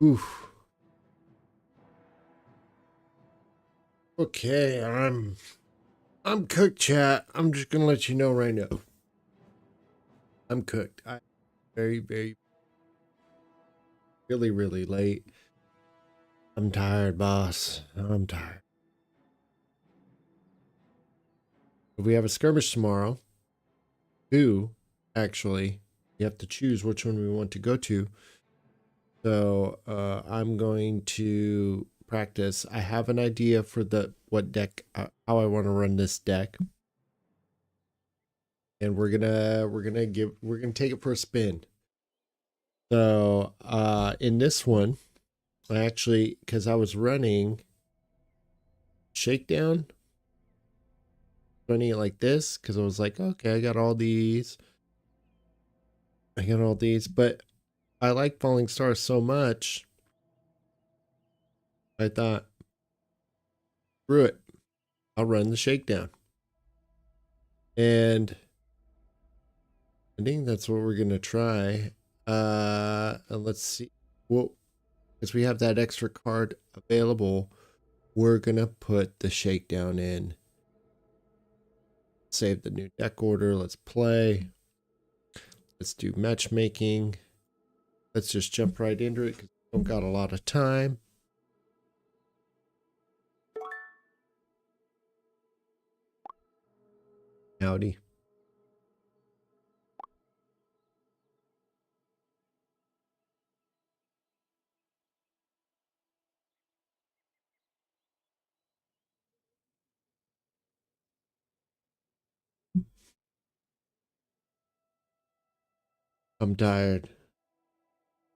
Oof. Okay, I'm cooked, chat. I'm just gonna let you know right now. I'm cooked. I very really late. I'm tired, boss. I'm tired. We have a skirmish tomorrow. Two, actually. You have to choose which one we want to go to. So I'm going to practice. I have an idea for what deck, how I want to run this deck, and we're gonna take it for a spin. So in this one, I actually, because I was running Shakedown, running it like this, because I was like, okay, I got all these, but I like Falling Stars so much, I thought, screw it, I'll run the Shakedown. And I think that's what we're gonna try. And let's see. Well, because we have that extra card available, we're gonna put the Shakedown in. Save the new deck order. Let's play. Let's do matchmaking. Let's just jump right into it because we don't got a lot of time. Howdy. I'm tired.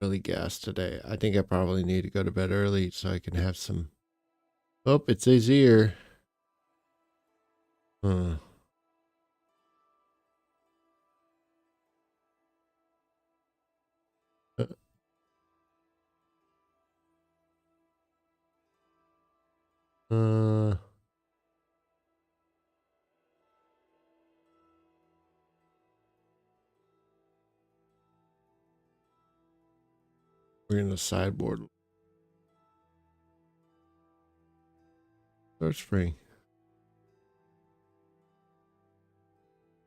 Really gassed today. I think I probably need to go to bed early so I can have some. Oh, it's easier. Uh, uh, uh, we're in the sideboard. Start spring.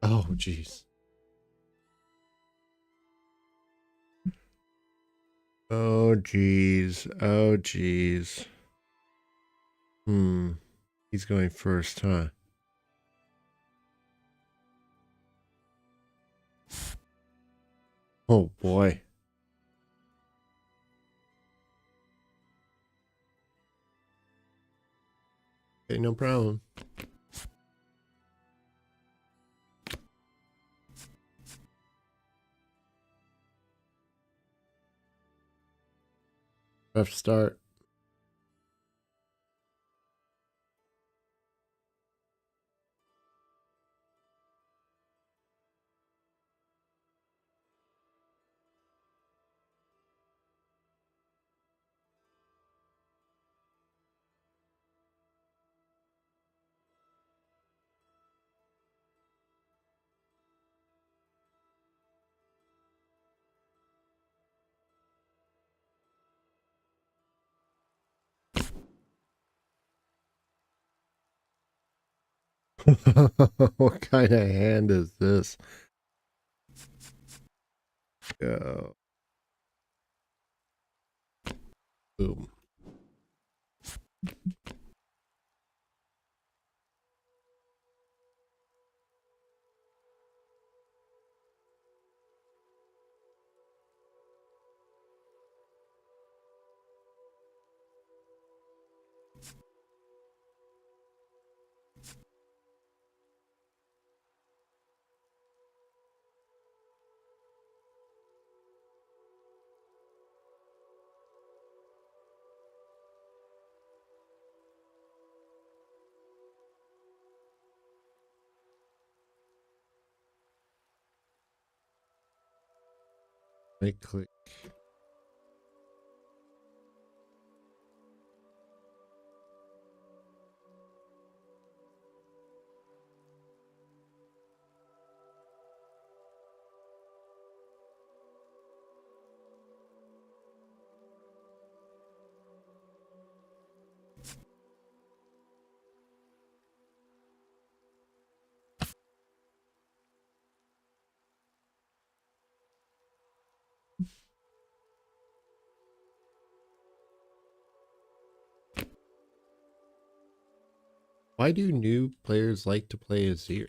Oh, jeez. Oh, jeez. Oh, jeez. He's going first, huh? Oh, boy. Okay, no problem. Rough start. What kind of hand is this? Go. Boom. Right click. Why do new players like to play Azir?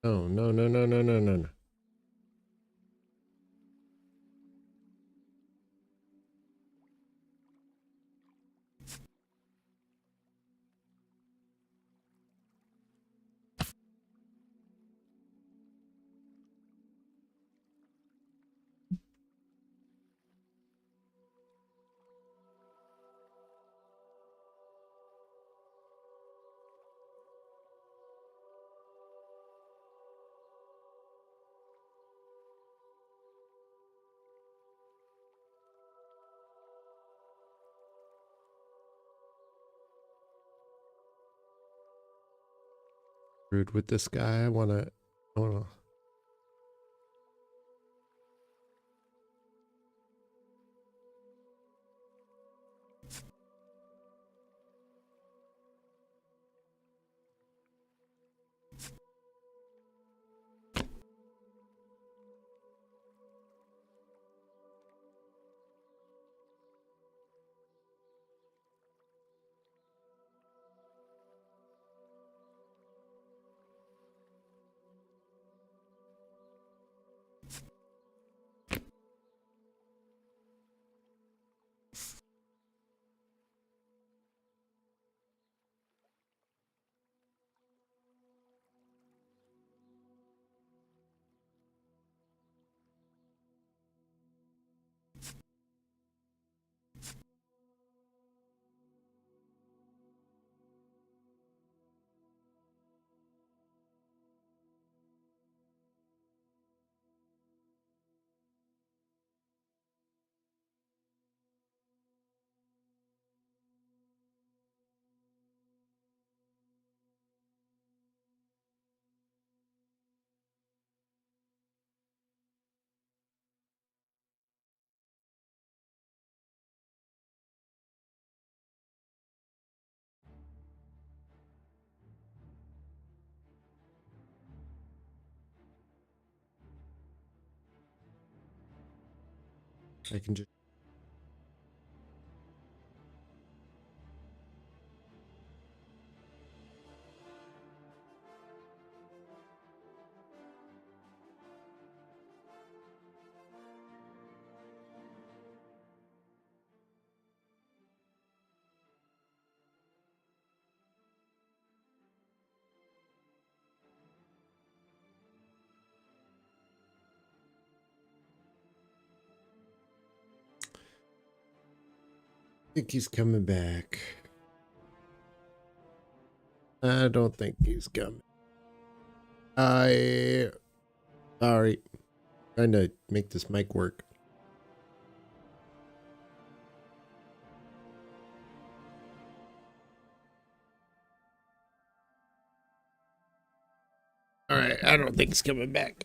Oh, no, no, no, no, no, no, no. Rude with this guy. I wanna. I can just. I think he's coming back. I don't think he's coming. Sorry. Trying to make this mic work. All right. I don't think he's coming back.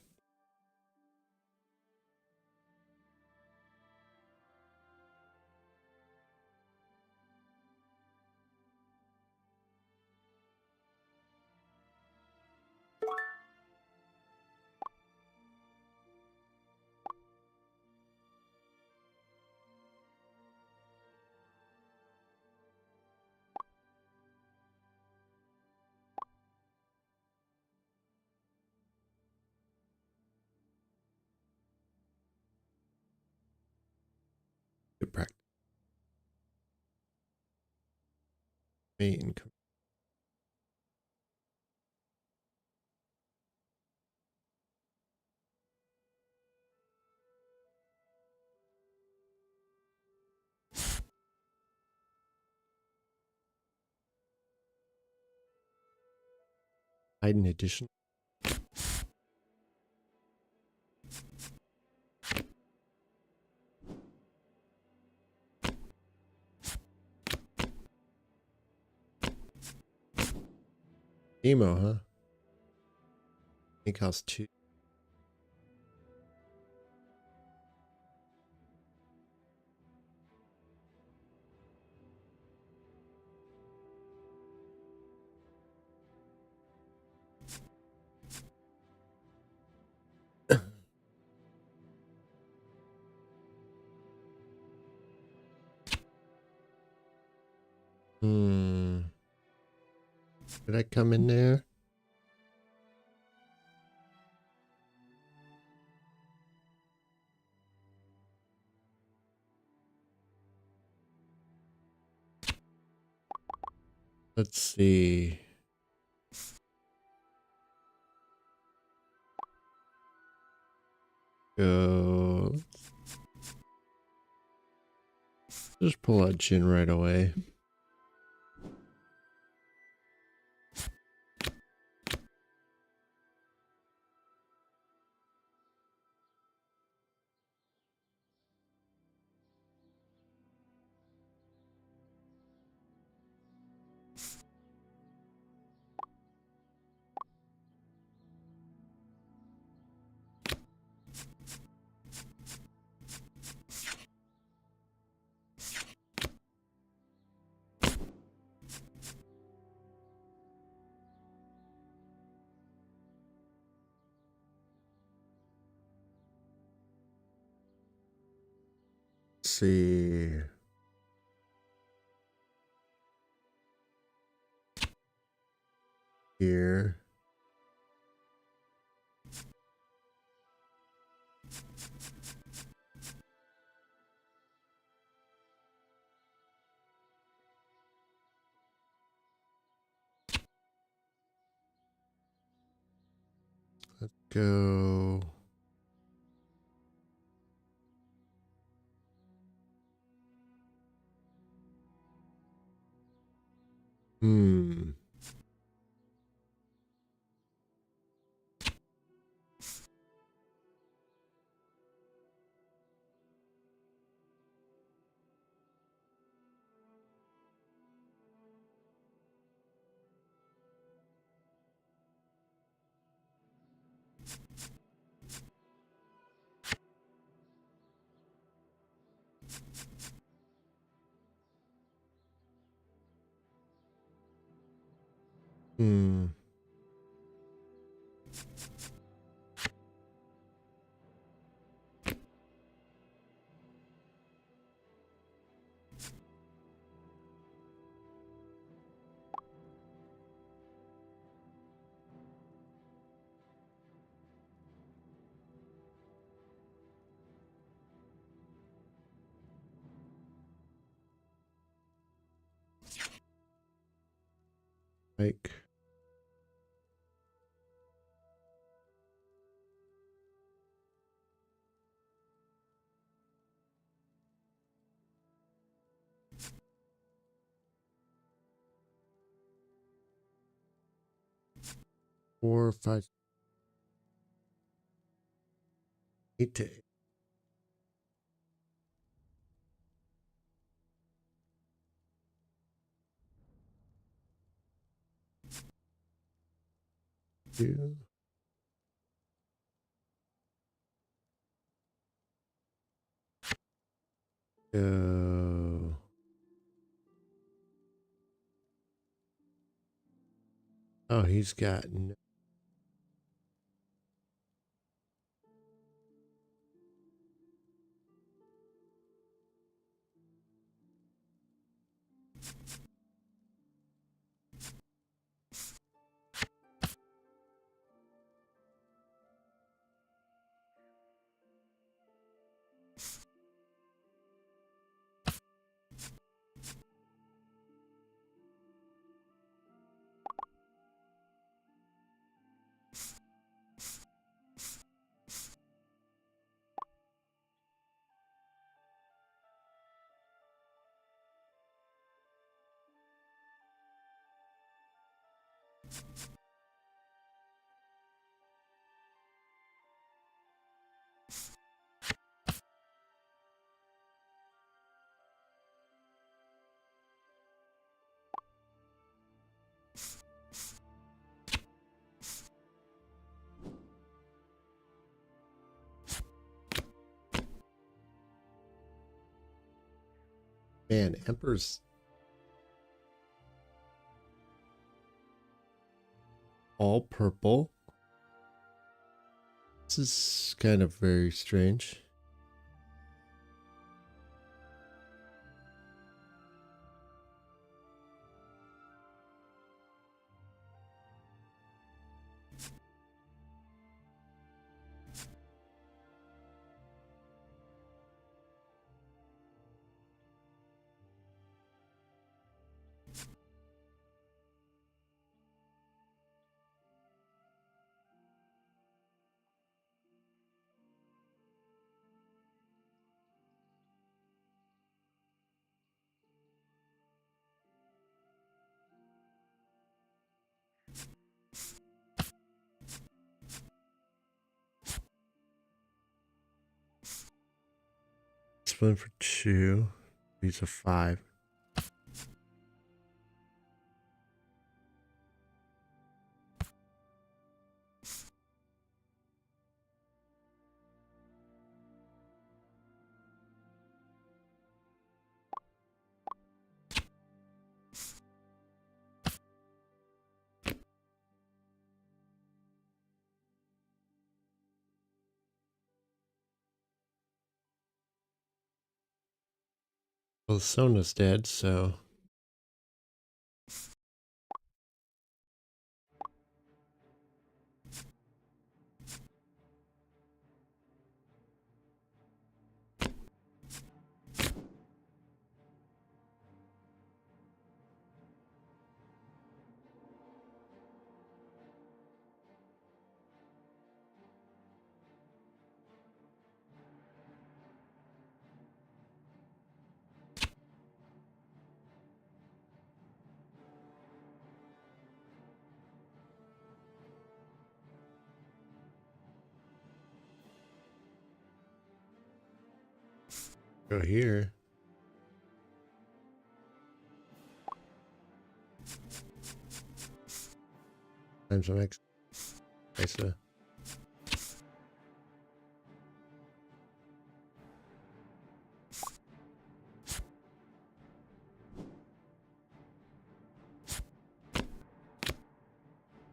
Good practice. Income. Hidden edition. Emo, huh? It costs 2. Hmm. Did I come in there? Let's see. Go. Just pull out Jin right away. Let's see. Here. Let's go. Hmm. Hmm. Like. Four, 5, 8 to 8. Two. Go. Oh, he's got no. Man, Emperor's all purple. This is kind of very strange. Split for 2. These are 5. Well, Sona's dead, so go here. Times some X. Nice.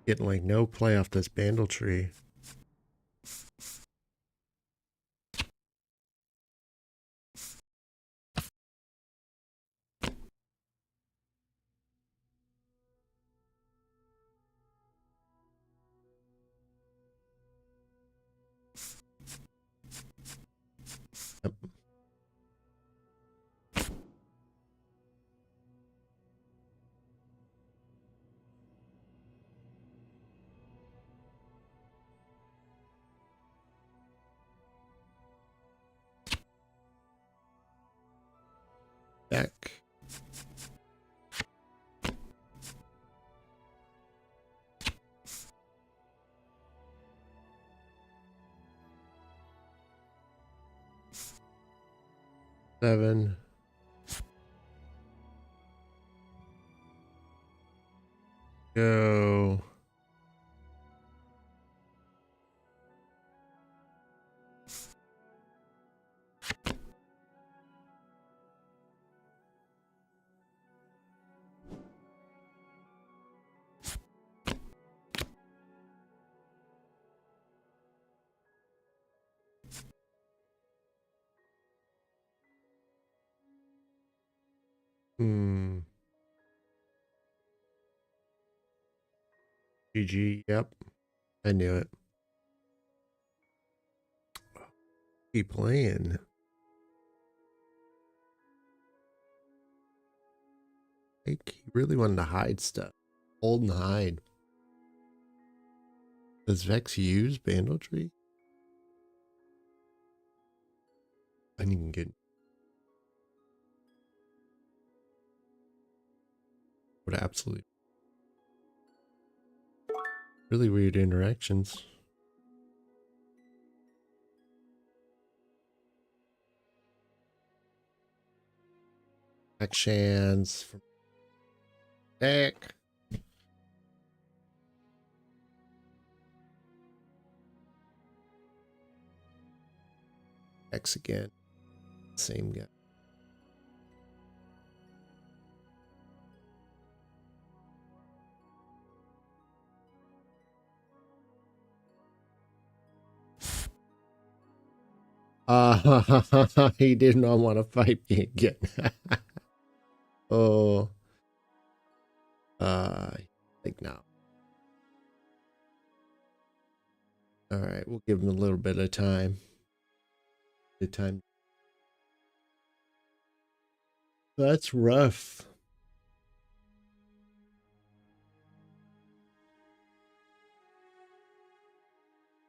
Getting like no play off this Bandle tree. Yep. Back. Seven. Go. Hmm. GG. Yep. I knew it. Keep playing. Like, he really wanted to hide stuff. Hold and hide. Does Vex use Banditry? I didn't even get. What absolutely. Really weird interactions. Actions from deck. X again. Same guy. He did not want to fight me again. Oh, like now. All right, we'll give him a little bit of time. Good time. That's rough.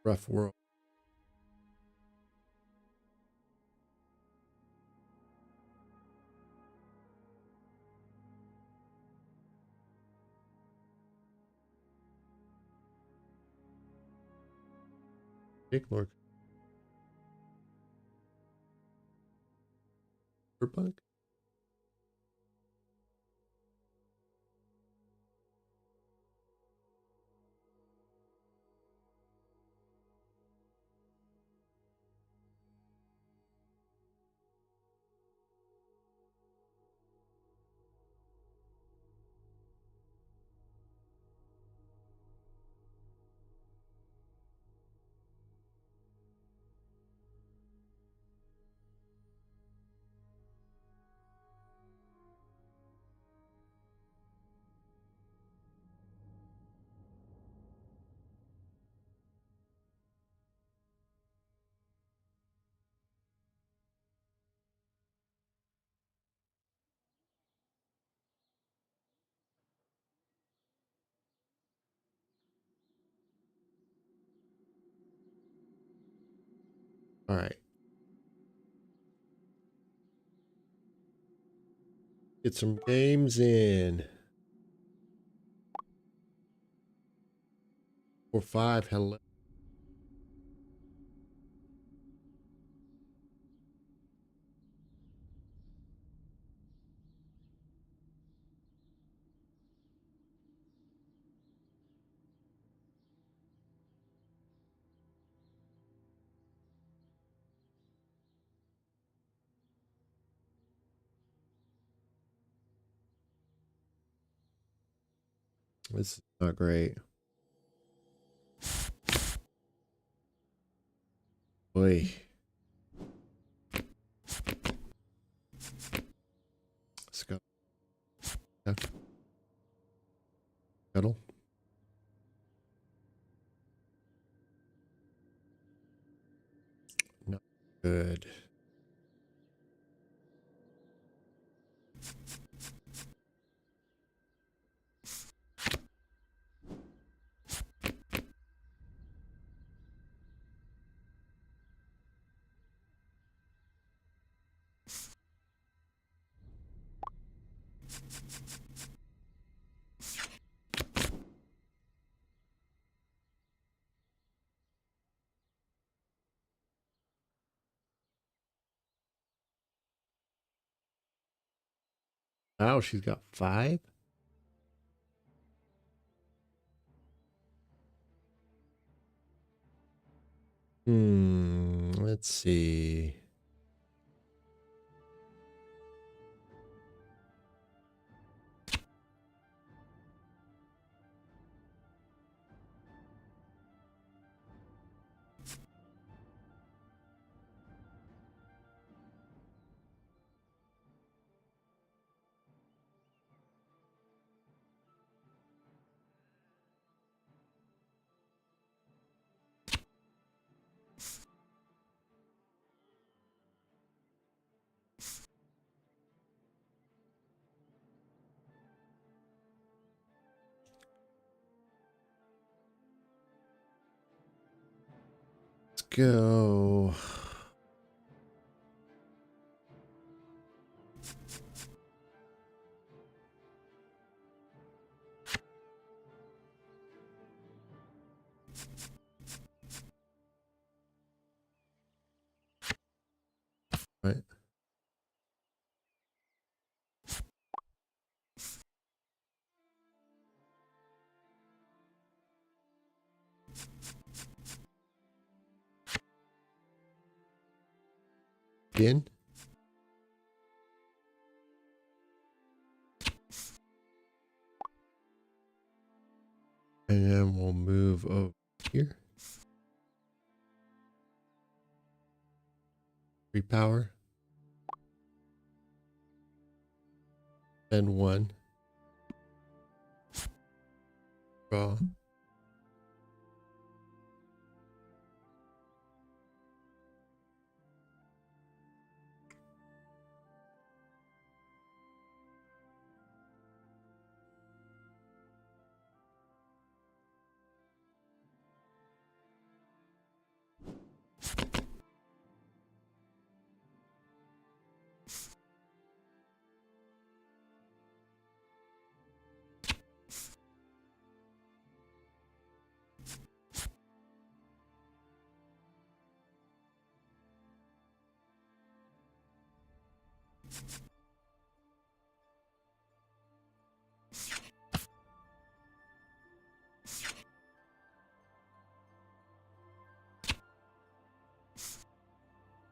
Rough world. Big Lord. Cyberpunk? All right. Get some games in. 4-5. Hello. This is not great. Boy. Scuttle. Scuttle. Not good. Wow, she's got 5? Let's see. Let's go. Right. In. And then we'll move over here. Repower. Then 1. Draw.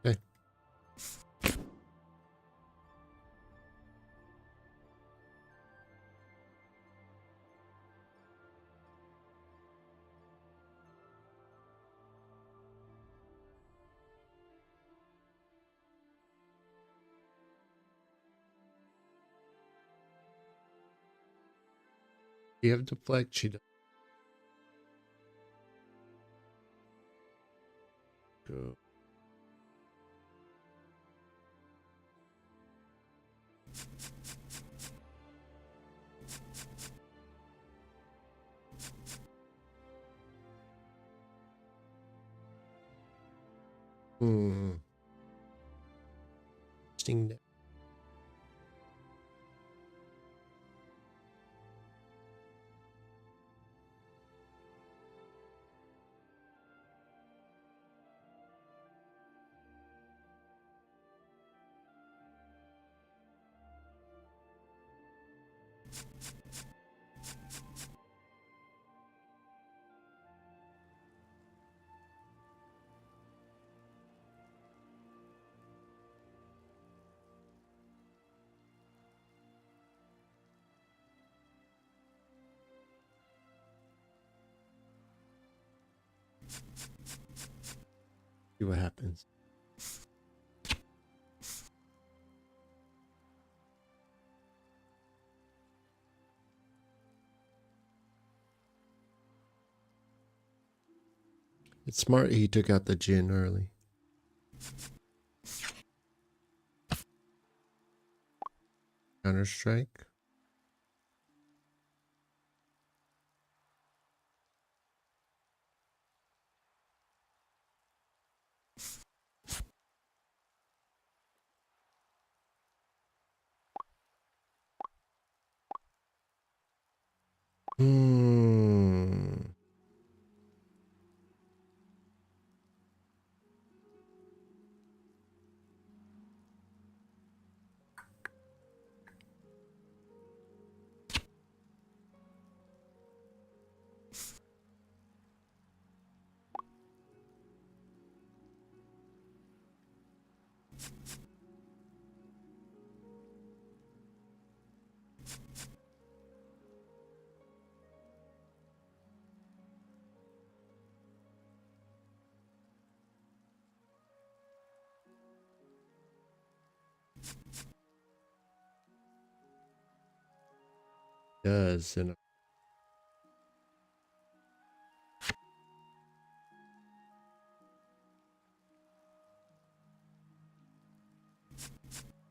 Okay. You have deflect. She does. Go. Interesting. See what happens. It's smart he took out the Jin early. Counter Strike. Does and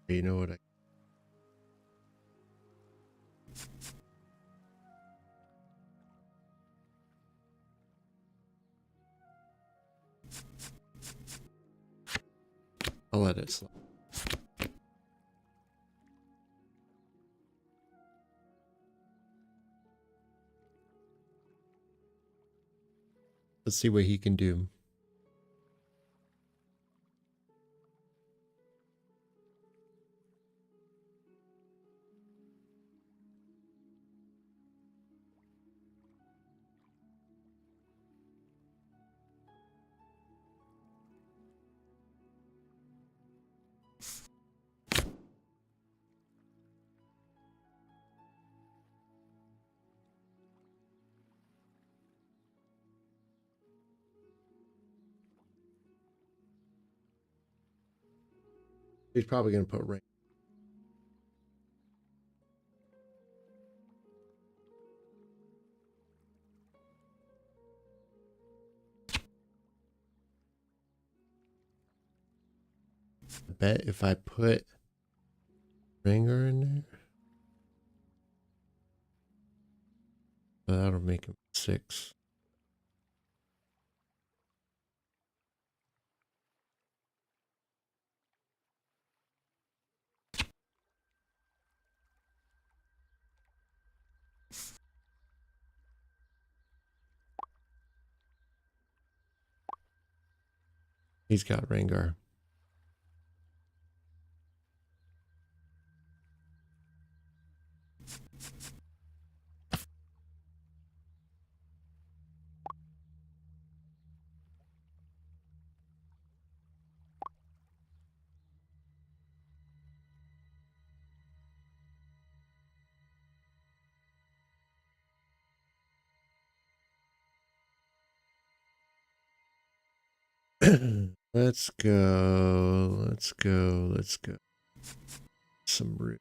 you know what I'll let it slide. Let's see what he can do. He's probably going to put rain. I bet if I put ringer in there, that'll make him 6. He's got Rengar. Let's go. Let's go. Let's go. Some root.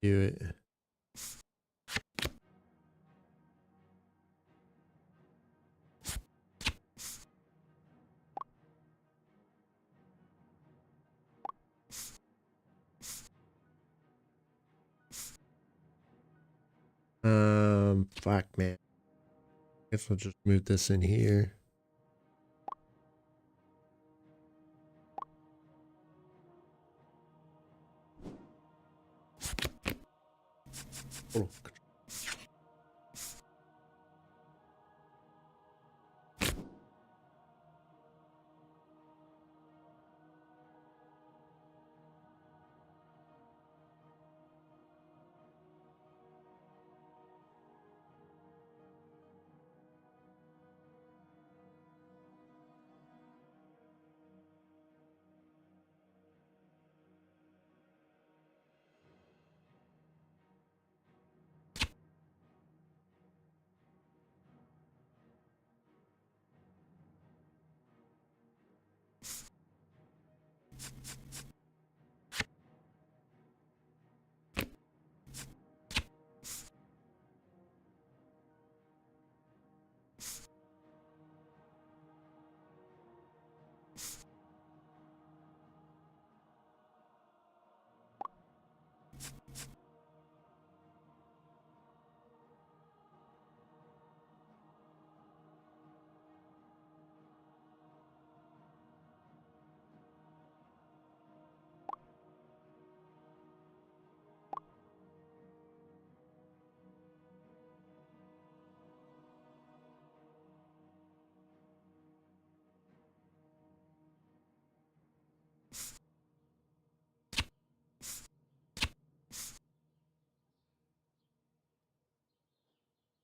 Do it. Fuck, man. Guess I'll just move this in here. Oh.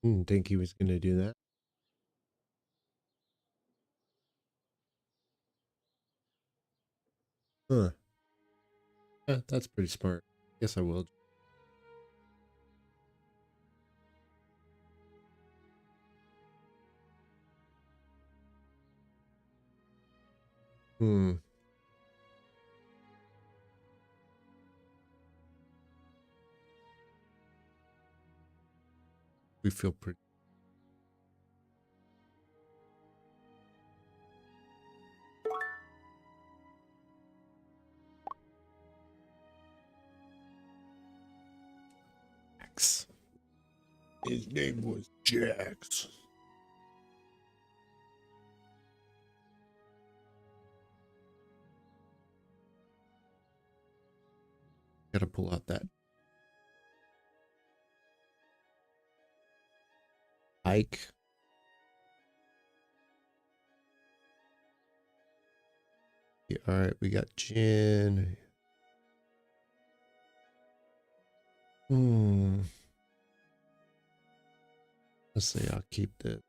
Didn't think he was going to do that. Huh. Yeah, that's pretty smart. Guess I will. Hmm. We feel pretty. Jax. His name was Jax. Gotta pull out that Ike. Yeah, all right, we got Jin. Let's see, I'll keep the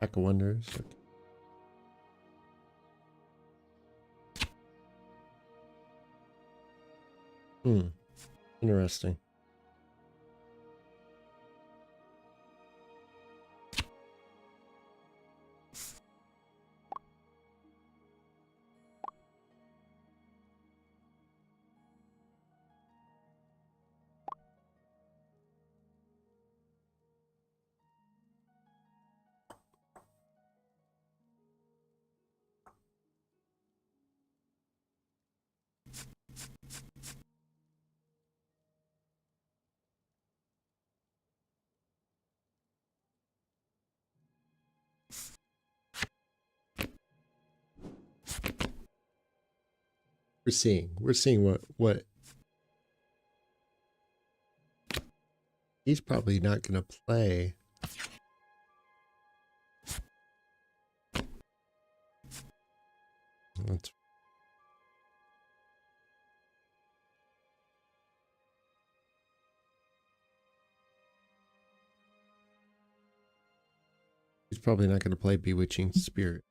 Pack of Wonders. Okay. Interesting. We're seeing what he's probably not going to play. That's, he's probably not going to play Bewitching Spirit.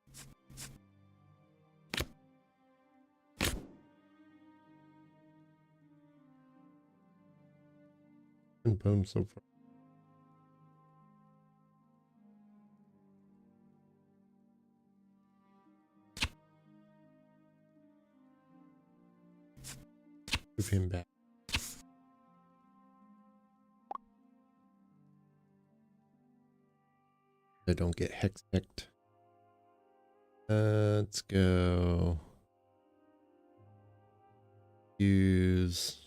And boom so far. Move him back. I don't get hexed. Let's go. Use.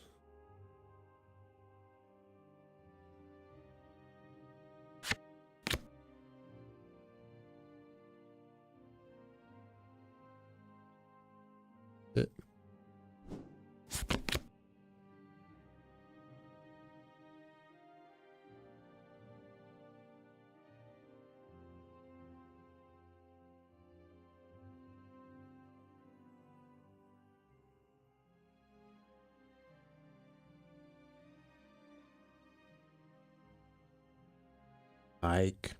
It. Ike.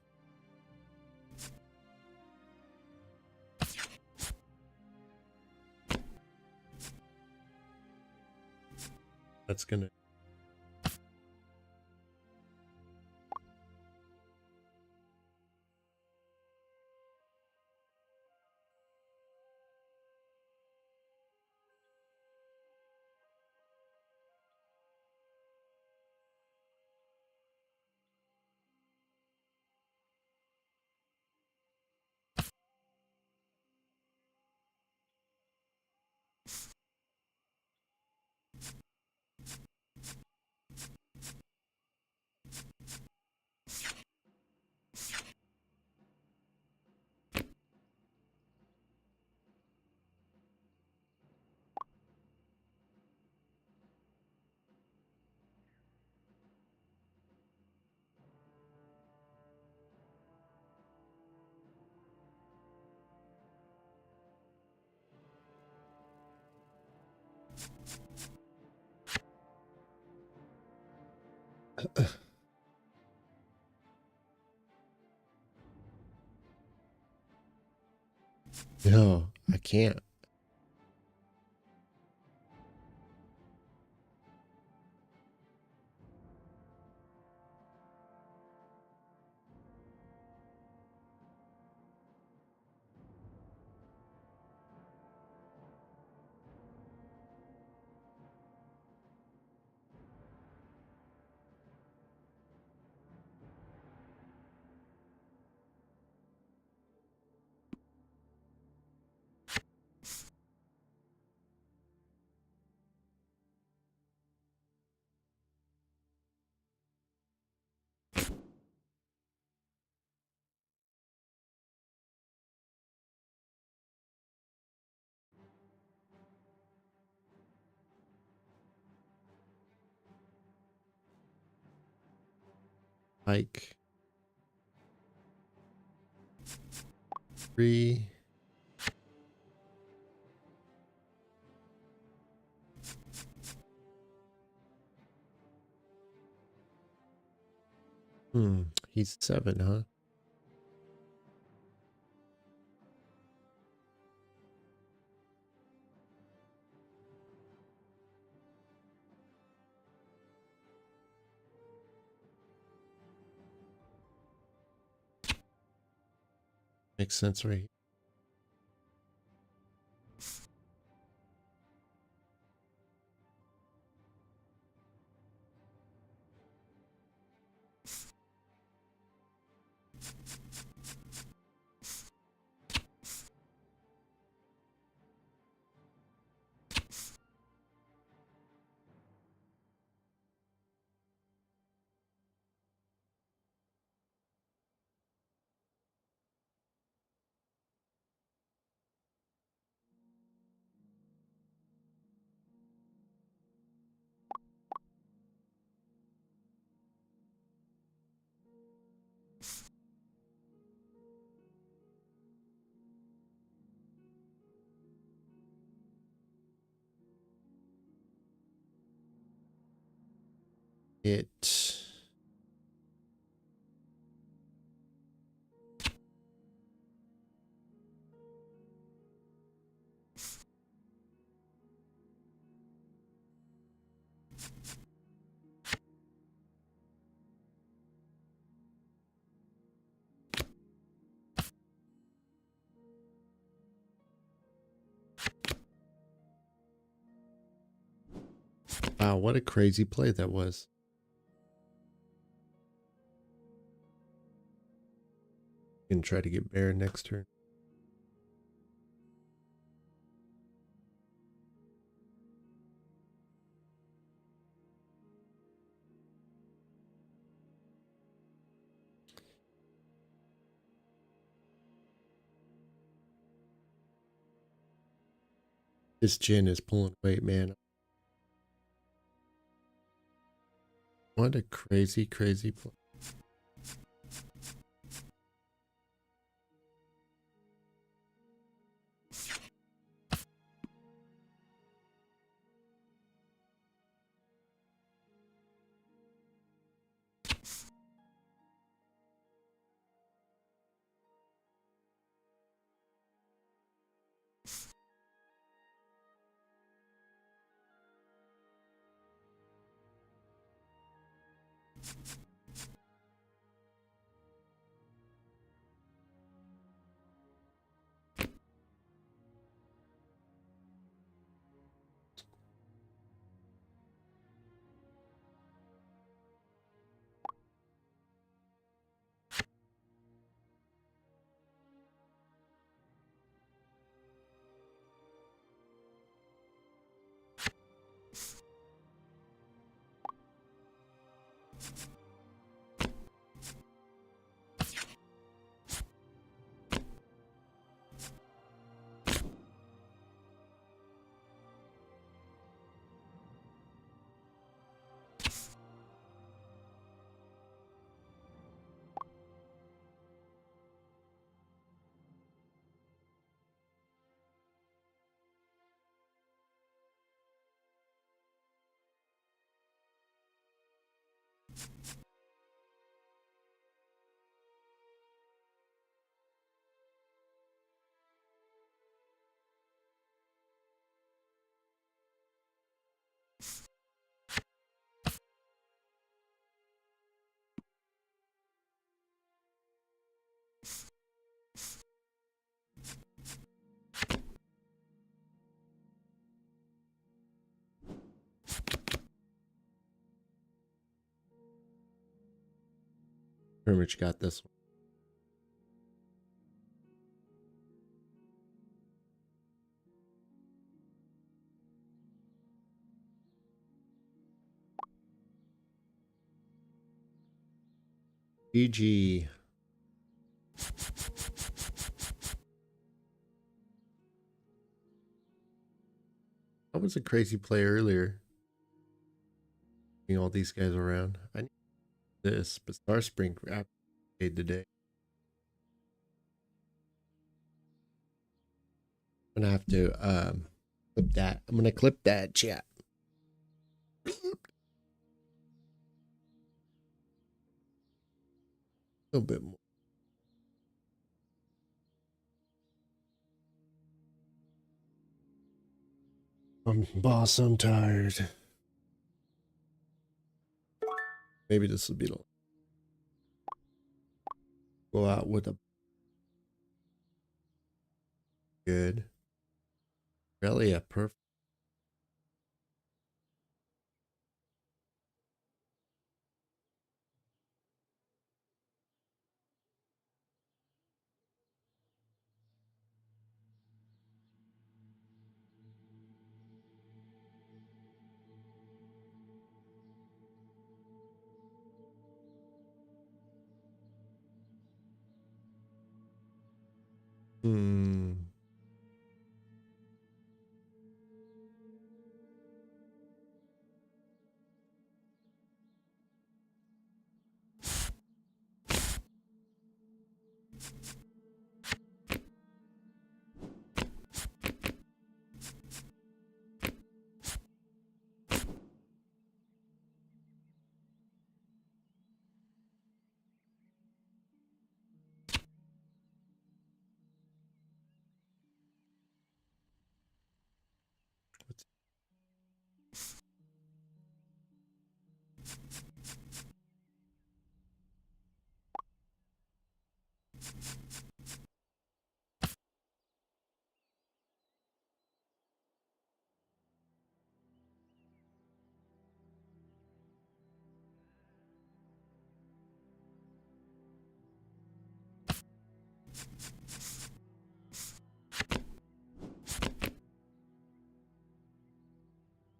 That's gonna. No, I can't. Like 3. He's 7, huh? Makes sense right here. It Wow, what a crazy play that was. Gonna try to get bear next turn. This gin is pulling weight, man. What a crazy, crazy play. Pretty much got this one. GG. I was a crazy play earlier. All these guys around. I need this, but Star Spring paid today. I'm gonna have to clip that. I'm gonna clip that chat. A little bit more. Boss, I'm tired. Maybe this will be the go out with a good. Really a perfect. Hmm.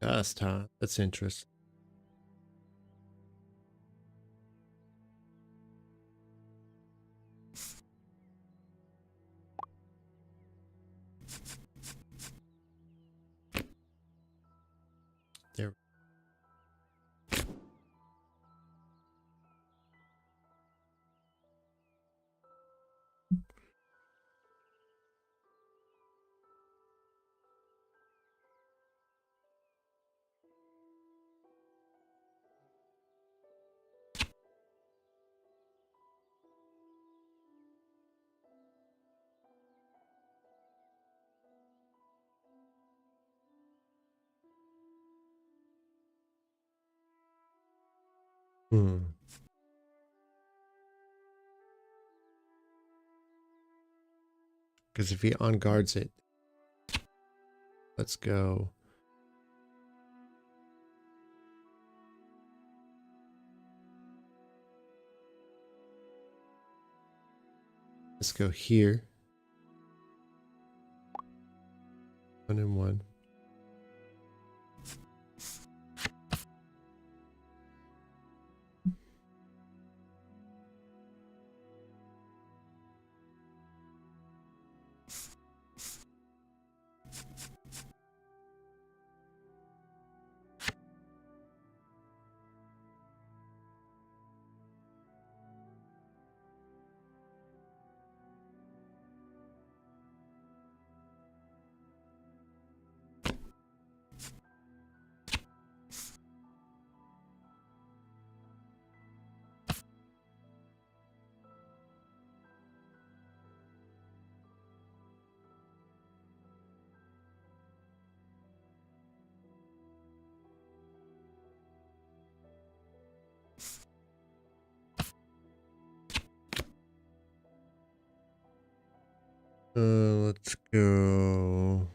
That's time. That's interesting. There. Hmm. Because if he on guards it, let's go. Let's go here. 1 and 1. Let's go.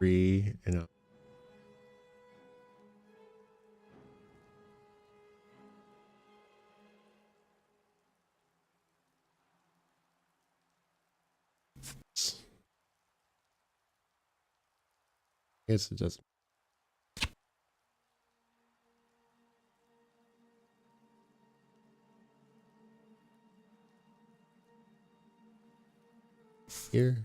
Three and a guess it doesn't. Here.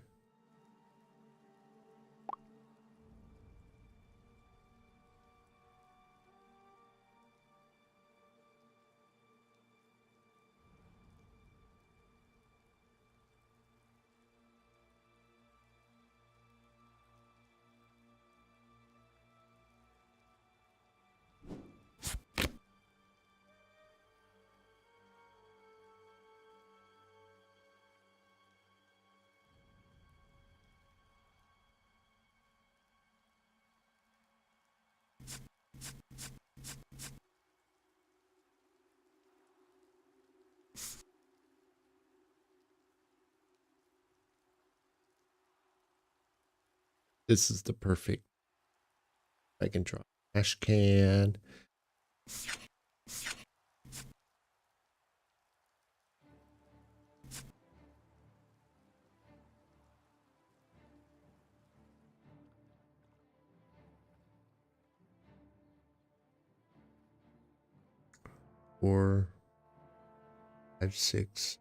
This is the perfect. I can draw trash can. Four, five, six.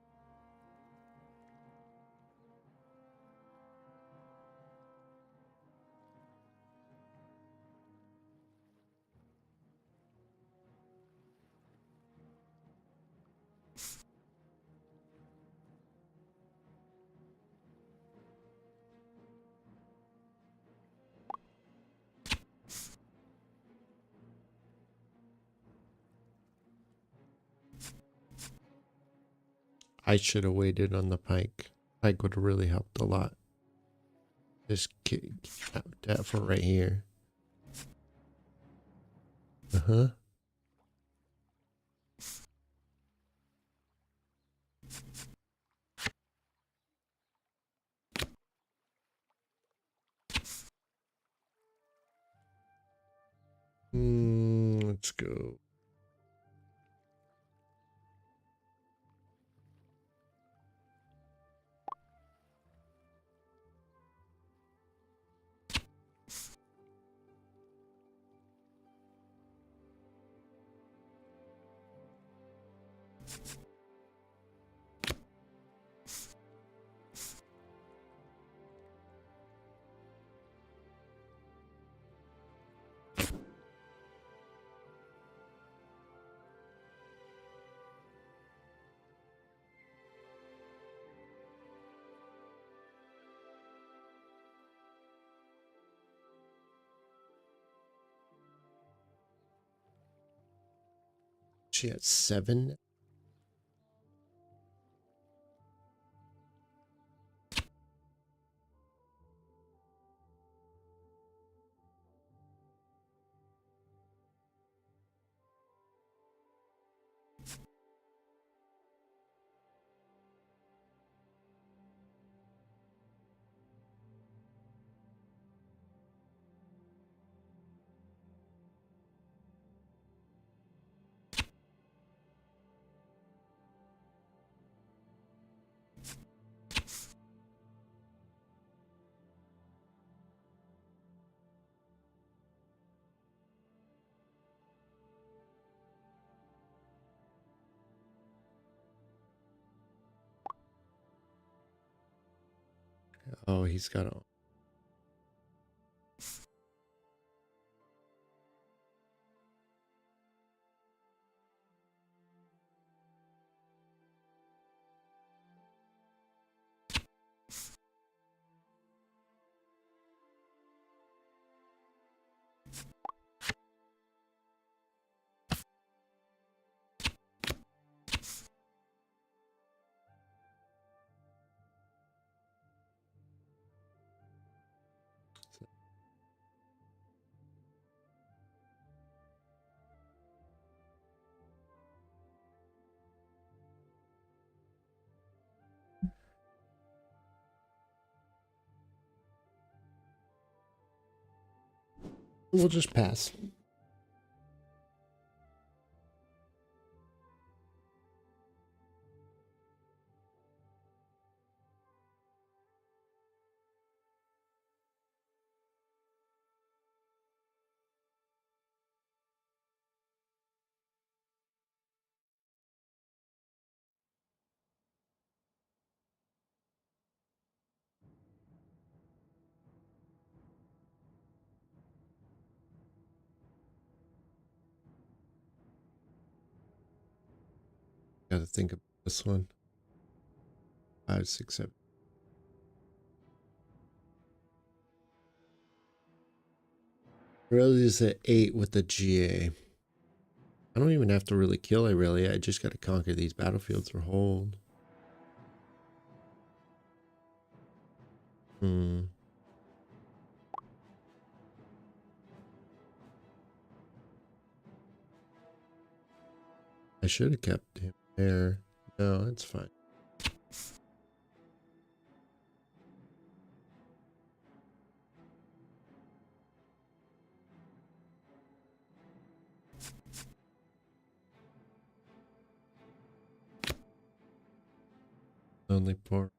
I should have waited on the pike. Pike would have really helped a lot. Just that for right here. Uh-huh. Let's go. She had 7. Oh, he's got a... We'll just pass. Got to think of this one. 5, 6, 7. Really is at 8 with the GA. I don't even have to really kill Aurelia. I just got to conquer these battlefields or hold. I should have kept him there. No, it's fine. Only poor.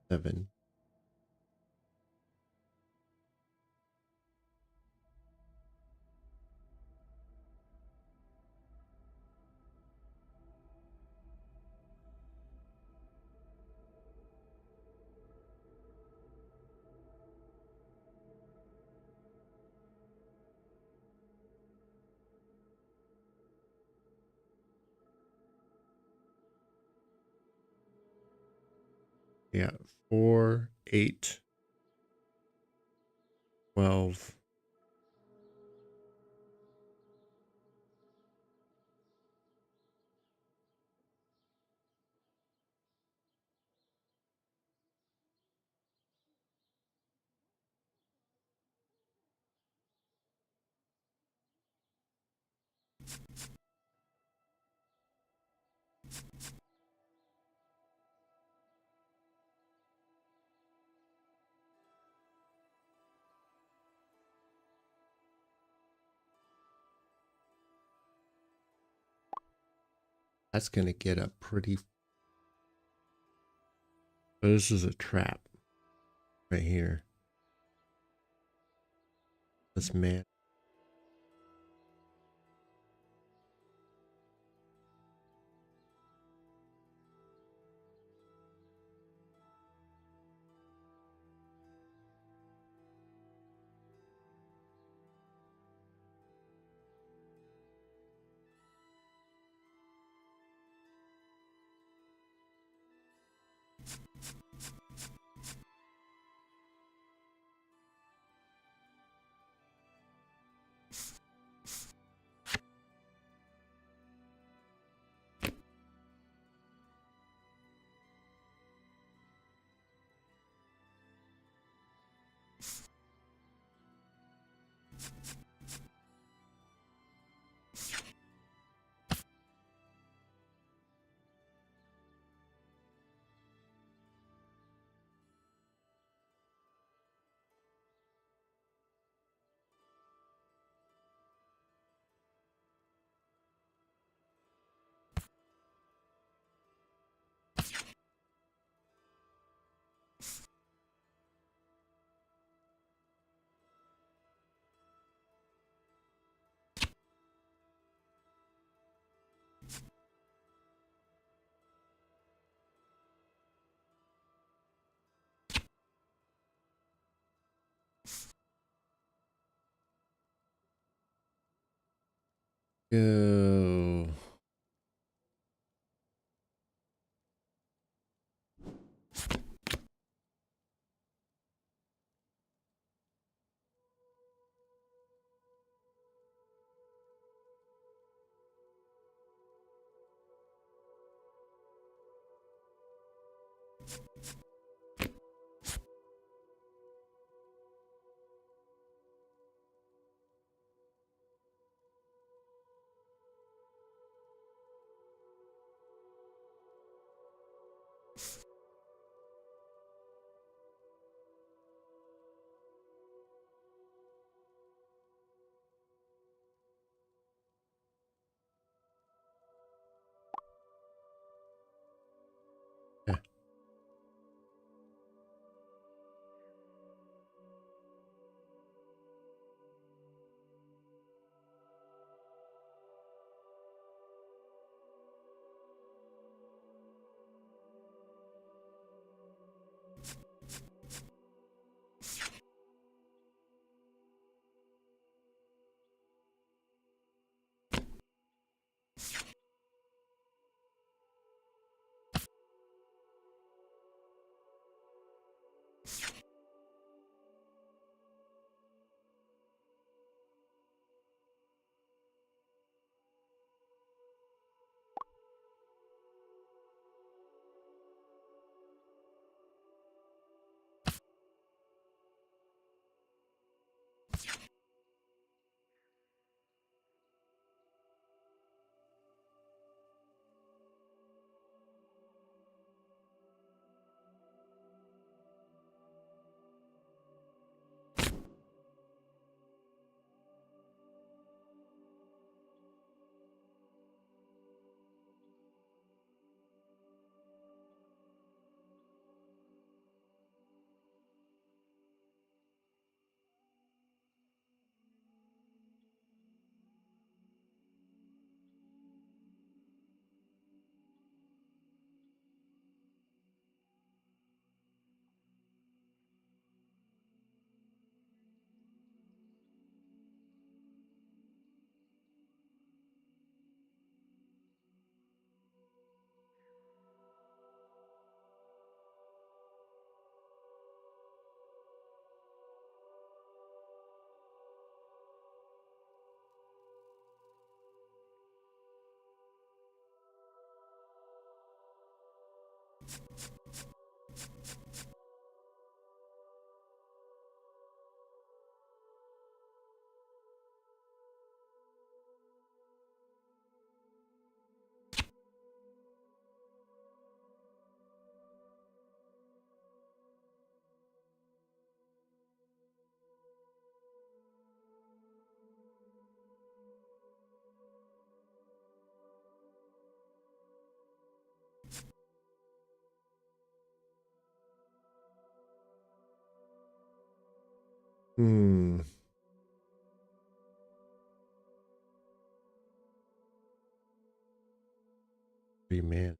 Seven. Yeah, 4, 8, 12. That's going to get up pretty. But this is a trap right here. This man. Go. Yeah. Hmm. 3 man.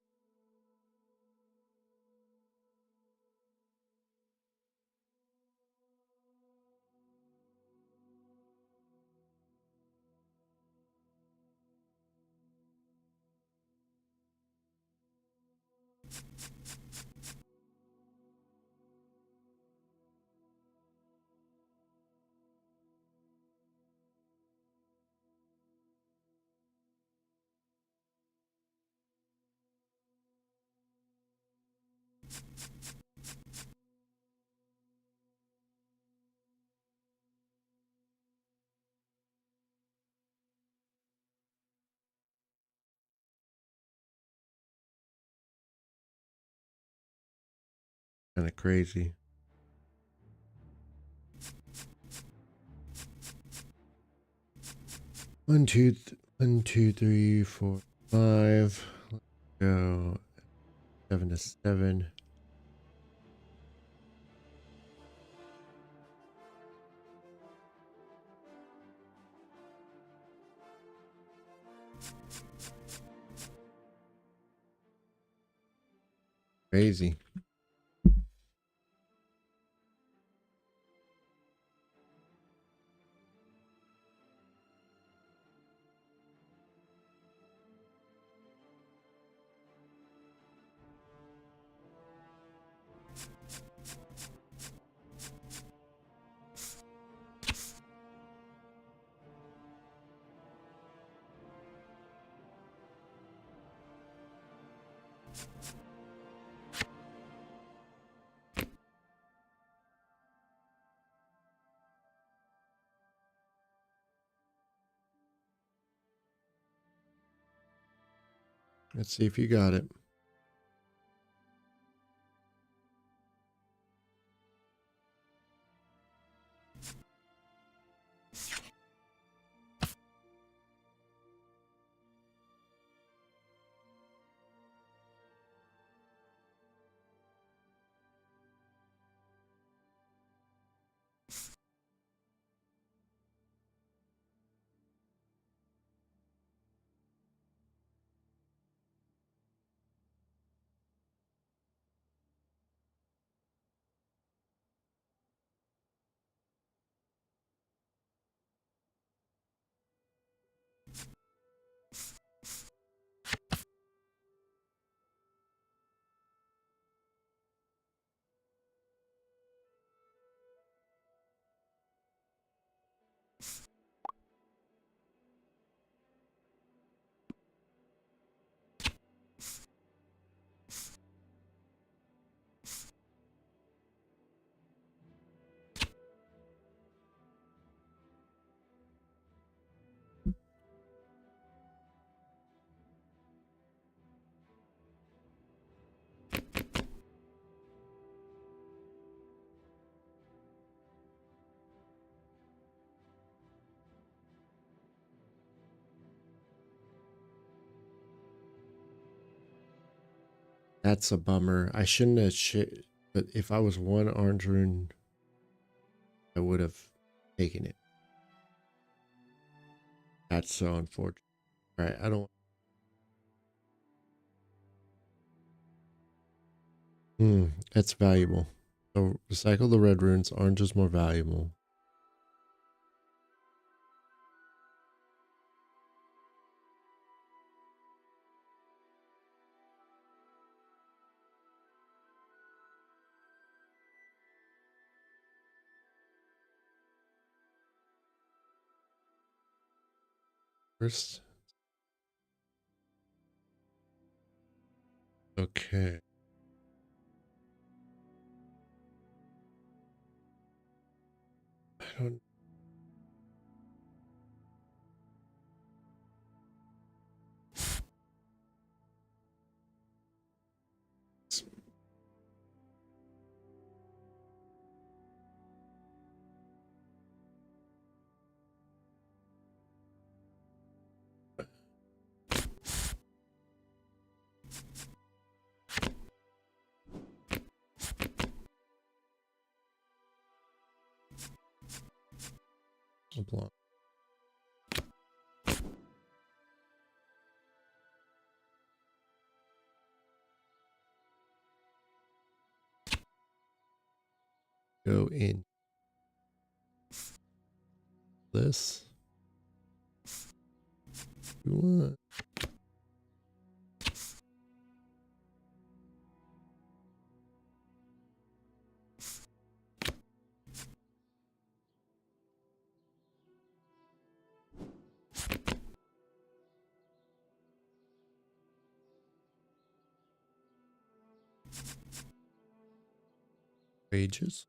Kind of crazy. 1, 2, 1, 2, 3, 4, 5. Let's go 7 to 7. Crazy. Let's see if you got it. That's a bummer. I shouldn't have but if I was one orange rune, I would have taken it. That's so unfortunate. All right, I don't. That's valuable. So recycle the red runes. Orange is more valuable. First, okay. I don't. Apply. Go in this. What? Pages.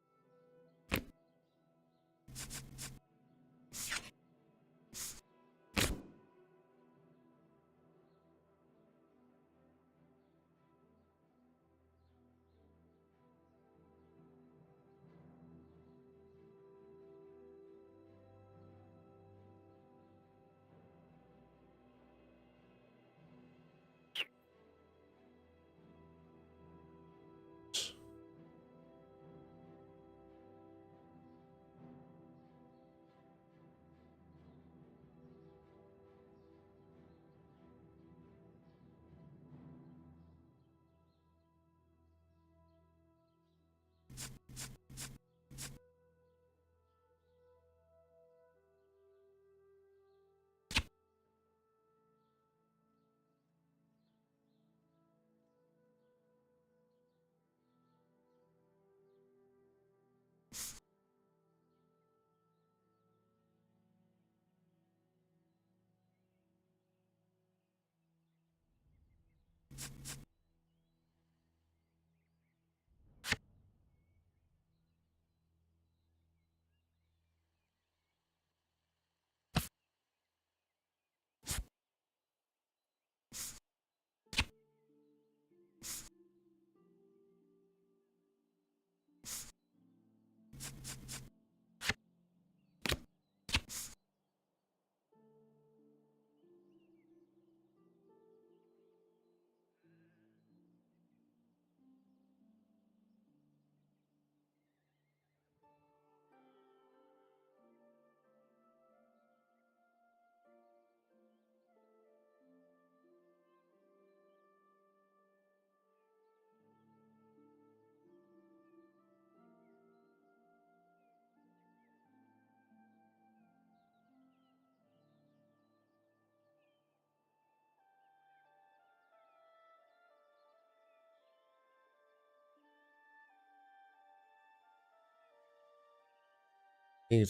I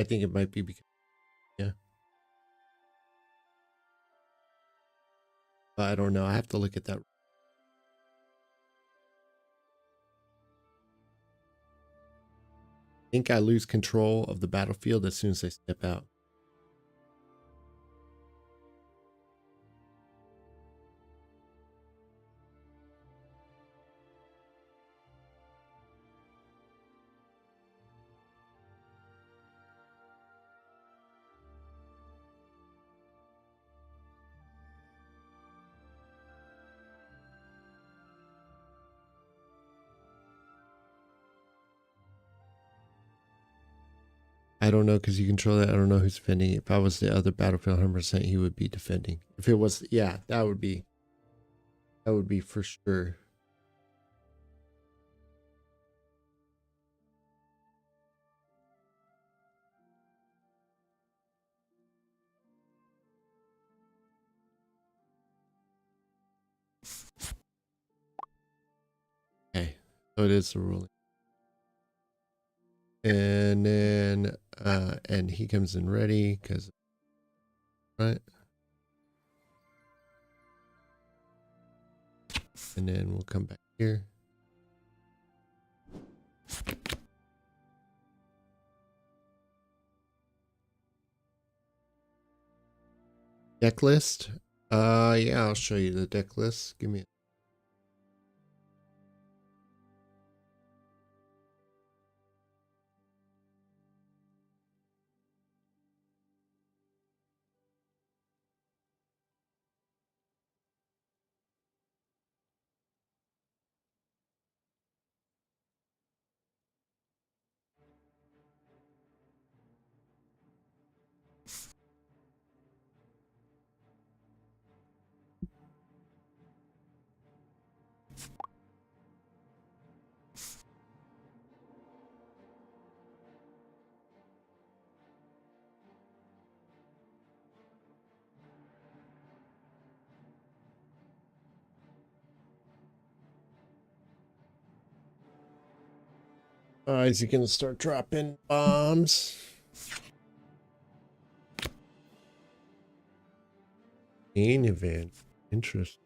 think it might be because, yeah. I don't know. I have to look at that. I think I lose control of the battlefield as soon as I step out. I don't know because you control that. I don't know who's defending. If I was the other battlefield, 100%, he would be defending. If it was, yeah, that would be for sure. Okay, so it is the ruling. And then, and he comes in ready because, right? And then we'll come back here. Deck list. Yeah, I'll show you the deck list. Give me. Is he gonna start dropping bombs? Main event. Interesting.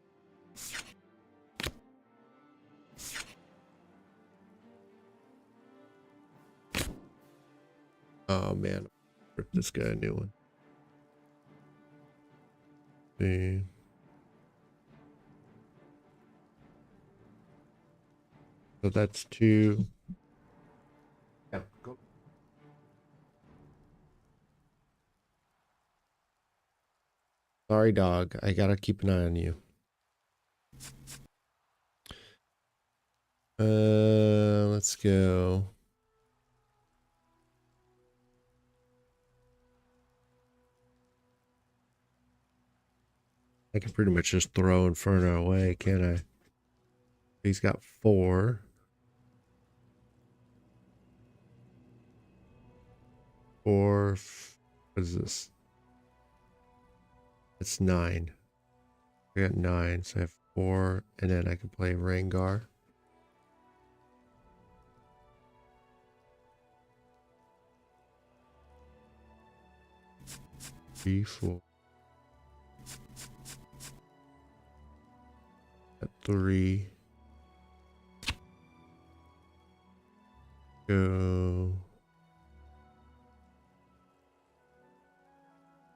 Oh man, rip this guy a new one. See. So that's two. Yeah, go. Sorry, dog. I gotta keep an eye on you. Let's go. I can pretty much just throw Inferno away, can't I? He's got 4. 4. What is this? It's 9. I got 9, so I have 4, and then I can play Rengar. Three, 4. At 3. Go.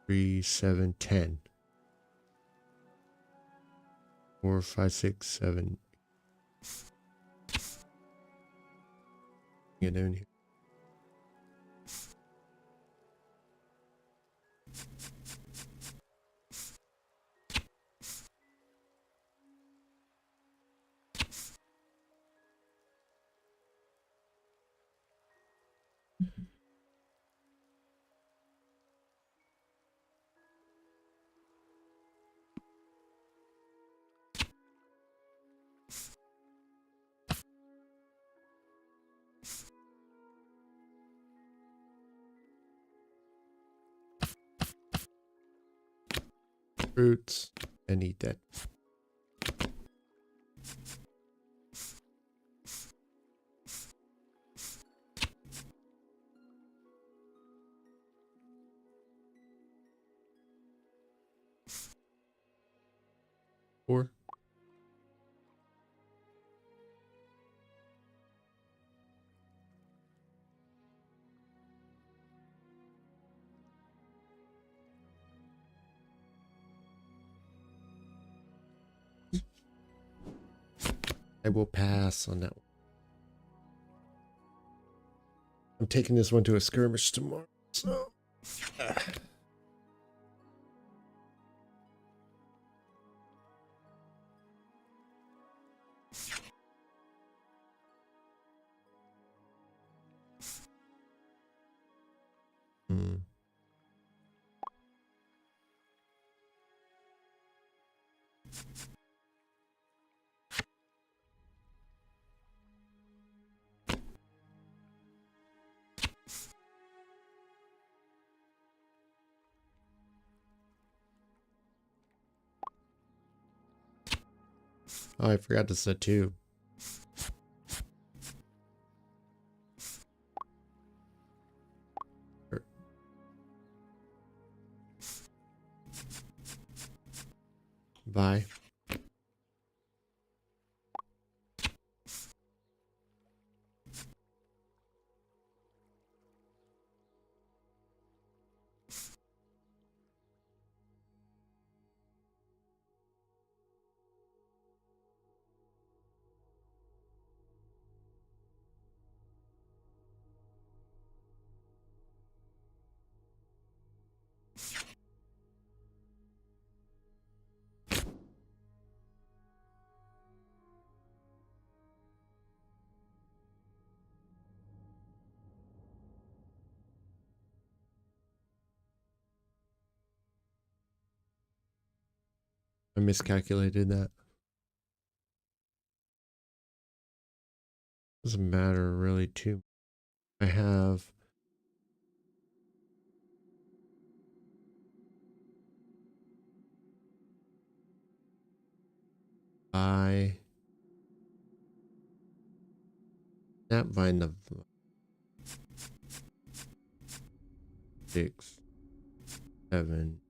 3, 7, 10. 4, 5, 6, 7. Get in here. Fruits and eat that. 4. I will pass on that one. I'm taking this one to a skirmish tomorrow, so. Hmm. Oh, I forgot to set 2. Bye. I miscalculated that. Doesn't matter really too. I have I Snapvine the 6, 7.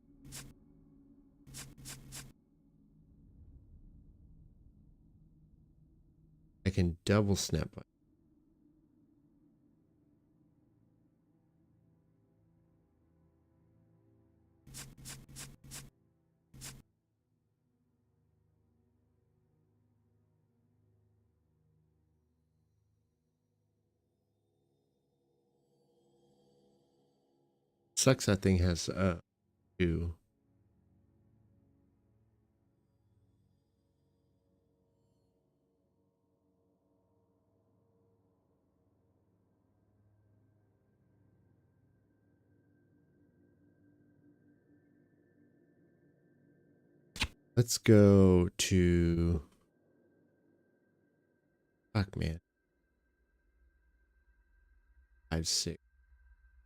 I can double Snapvine. Sucks that thing has 2. Let's go to fuck man. 5, 6.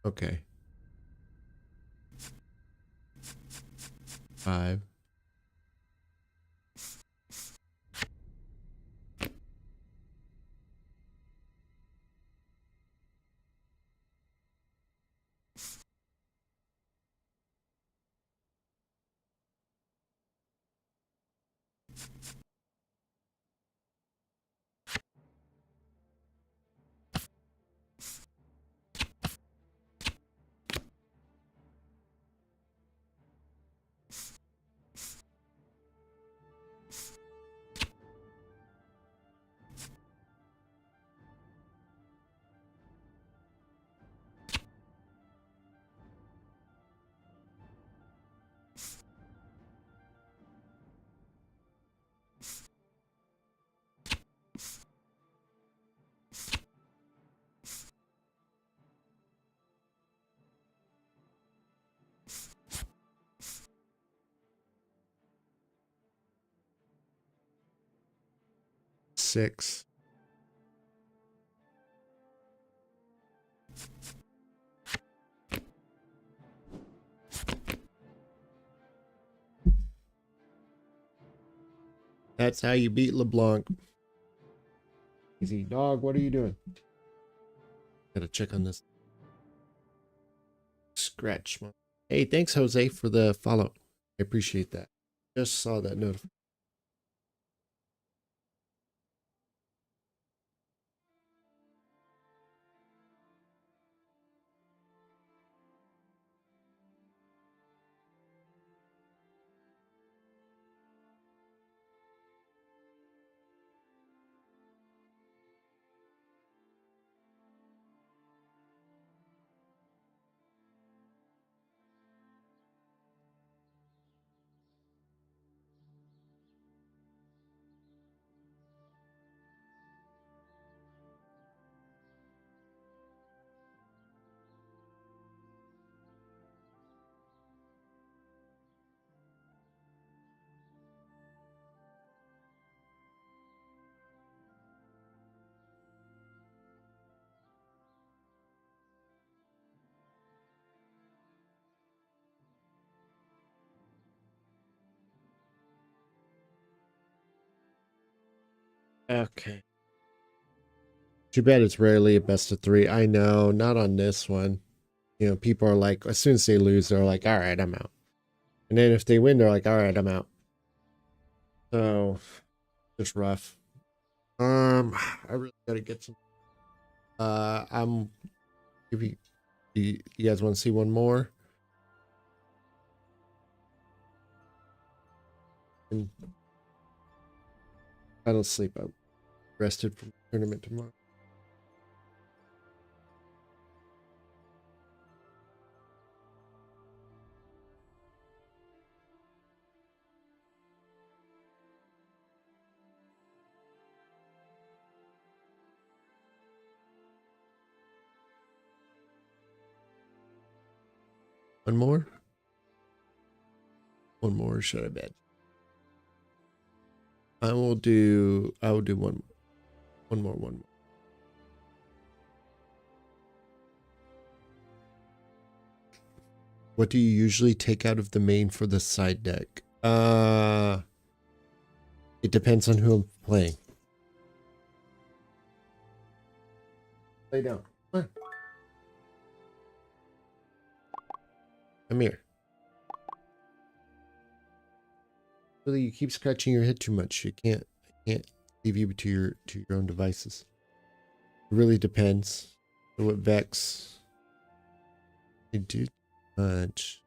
Okay. 5. Six. That's how you beat LeBlanc. Easy dog, what are you doing? Gotta check on this. Scratch. Hey, thanks Jose for the follow. I appreciate that. Just saw that notification. Okay. Too bad it's rarely a best of 3. I know, not on this one. You know, people are like, as soon as they lose, they're like, all right, I'm out. And then if they win, they're like, all right, I'm out. So, just rough. I really gotta get some. I'm. If you guys want to see one more? And I don't sleep. I'm rested from the tournament tomorrow. One more? One more, should I bet? I will do one more. What do you usually take out of the main for the side deck? It depends on who I'm playing. Lay down. Come here. Really, you keep scratching your head too much. I can't leave you to your own devices. It really depends. So what Vex? I do much.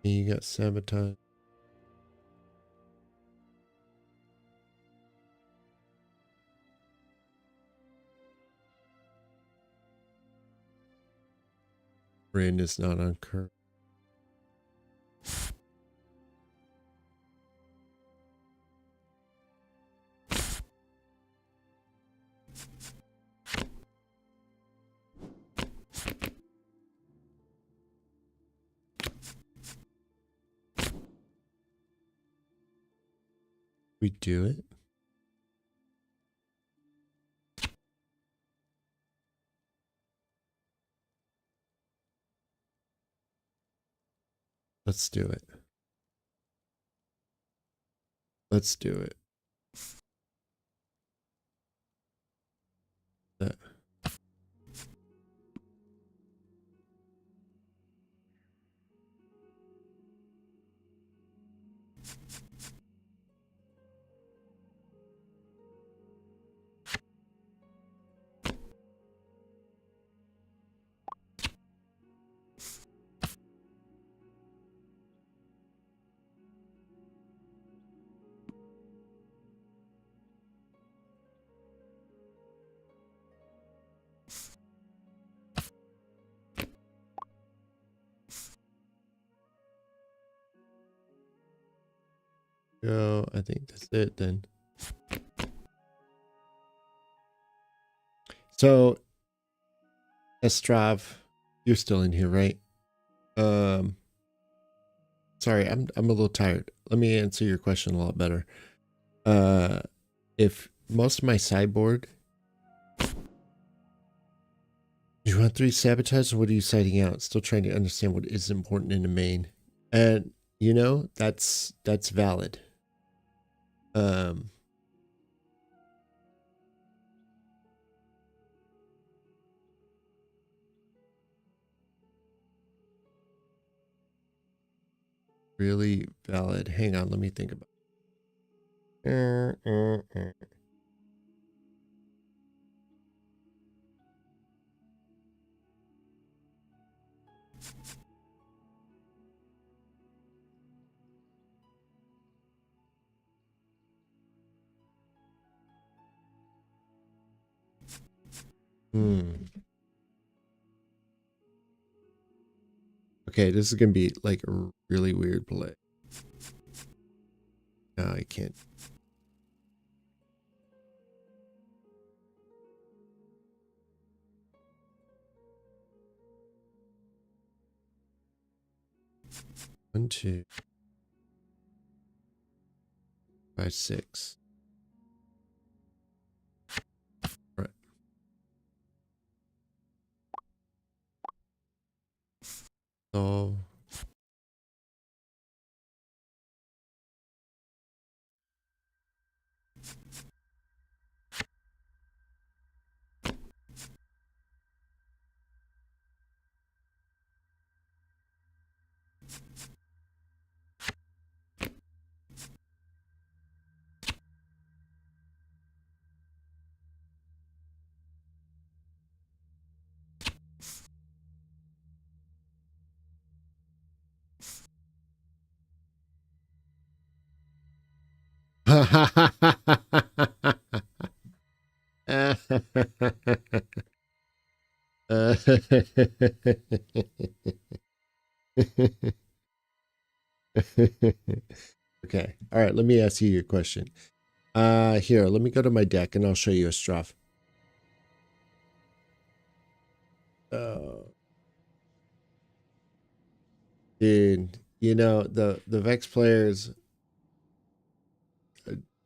You got sabotage. Brand is not on curve. We do it. Let's do it. Let's do it. That. Go. I think that's it then. So, Estrav, you're still in here, right? Sorry, I'm a little tired. Let me answer your question a lot better. If most of my sideboard, you want 3 sabotage, or what are you citing out? Still trying to understand what is important in the main, and you know that's valid. Really valid. Hang on, let me think about it. Okay, this is gonna be like a really weird play. No, I can't. One, 2, 5, 6. Right. So Okay. All right. Let me ask you your question. Here, let me go to my deck and I'll show you a stuff. Dude, you know, the Vex players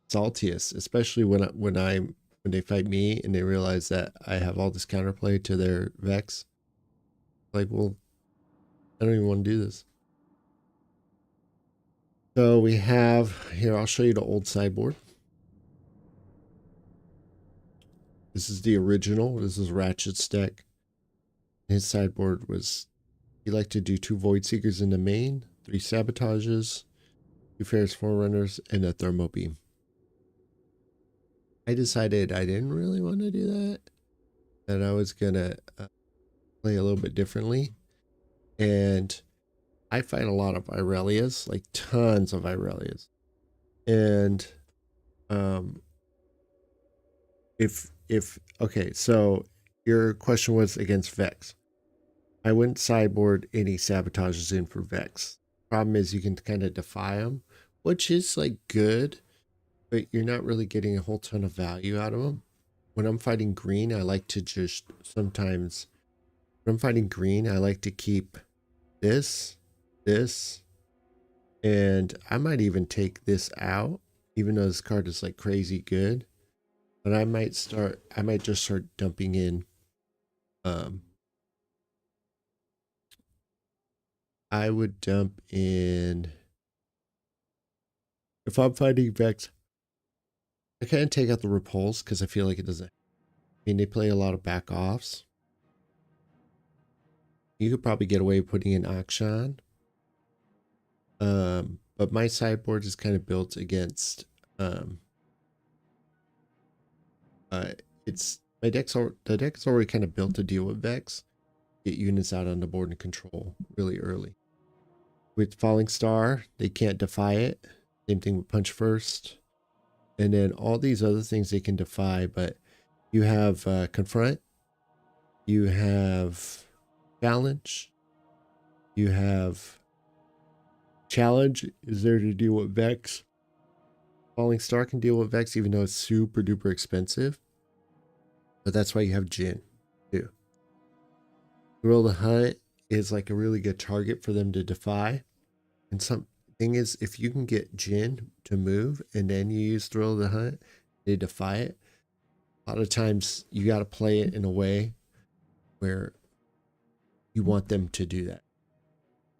saltiest, especially when they fight me and they realize that I have all this counterplay to their Vex. Like, well, I don't even want to do this. So we have here, I'll show you the old sideboard. This is the original. This is Ratchet's deck. His sideboard was, he liked to do 2 Void Seekers in the main, 3 Sabotages, 2 Ferris Forerunners, and a Thermo Beam. I decided I didn't really want to do that, that I was going to play a little bit differently. And I fight a lot of Irelias, like tons of Irelias. And okay, so your question was against Vex. I wouldn't sideboard any Sabotages in for Vex. Problem is you can kind of defy them, which is like good, but you're not really getting a whole ton of value out of them. When I'm fighting green, I like to just sometimes, when I'm fighting green, I like to keep this, and I might even take this out, even though this card is like crazy good. But I might just start dumping in, I would dump in, if I'm fighting Vex, I can't take out the repulse because I feel like it doesn't, I mean, they play a lot of back offs. You could probably get away with putting in Akshan. But my sideboard is kind of built against, it's, the deck's already kind of built to deal with Vex. Get units out on the board and control really early. With Falling Star, they can't defy it. Same thing with Punch First. And then all these other things they can defy, but you have Confront, you have Challenge, you have Challenge is there to deal with Vex. Falling Star can deal with Vex even though it's super duper expensive. But that's why you have Jin too. Thrill the Hunt is like a really good target for them to defy. And some thing is, if you can get Jin to move and then you use Thrill the Hunt, they defy it. A lot of times you got to play it in a way where you want them to do that.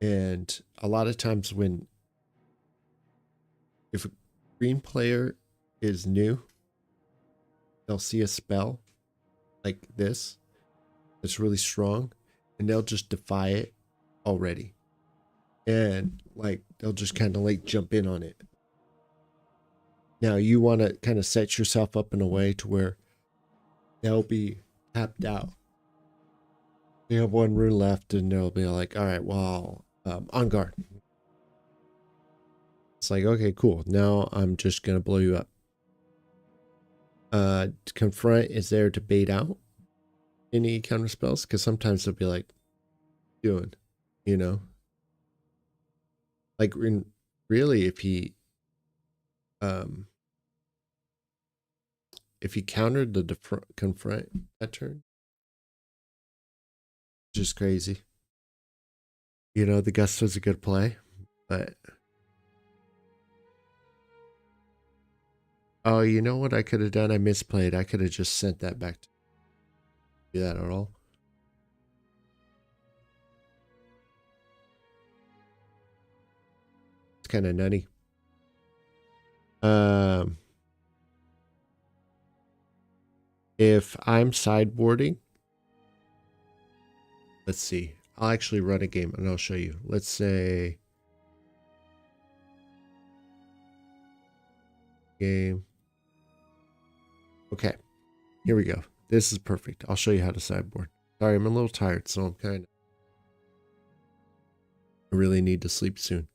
And a lot of times if a green player is new, they'll see a spell like this that's really strong and they'll just defy it already. And like, they'll just kind of like jump in on it. Now you want to kind of set yourself up in a way to where they'll be tapped out. You have 1 rune left and they'll be like, all right, well, on guard. It's like, okay, cool. Now I'm just going to blow you up. Confront is there to bait out any counter spells, because sometimes they'll be like, doing, you know, like really if he countered the confront that turn, just crazy. You know, the gust was a good play, but oh, you know what I could have done? I misplayed. I could have just sent that back to do that at all. It's kind of nutty. if I'm sideboarding, let's see. I'll actually run a game and I'll show you. Let's say game. Okay, here we go. This is perfect. I'll show you how to sideboard. Sorry, I'm a little tired, so I really need to sleep soon.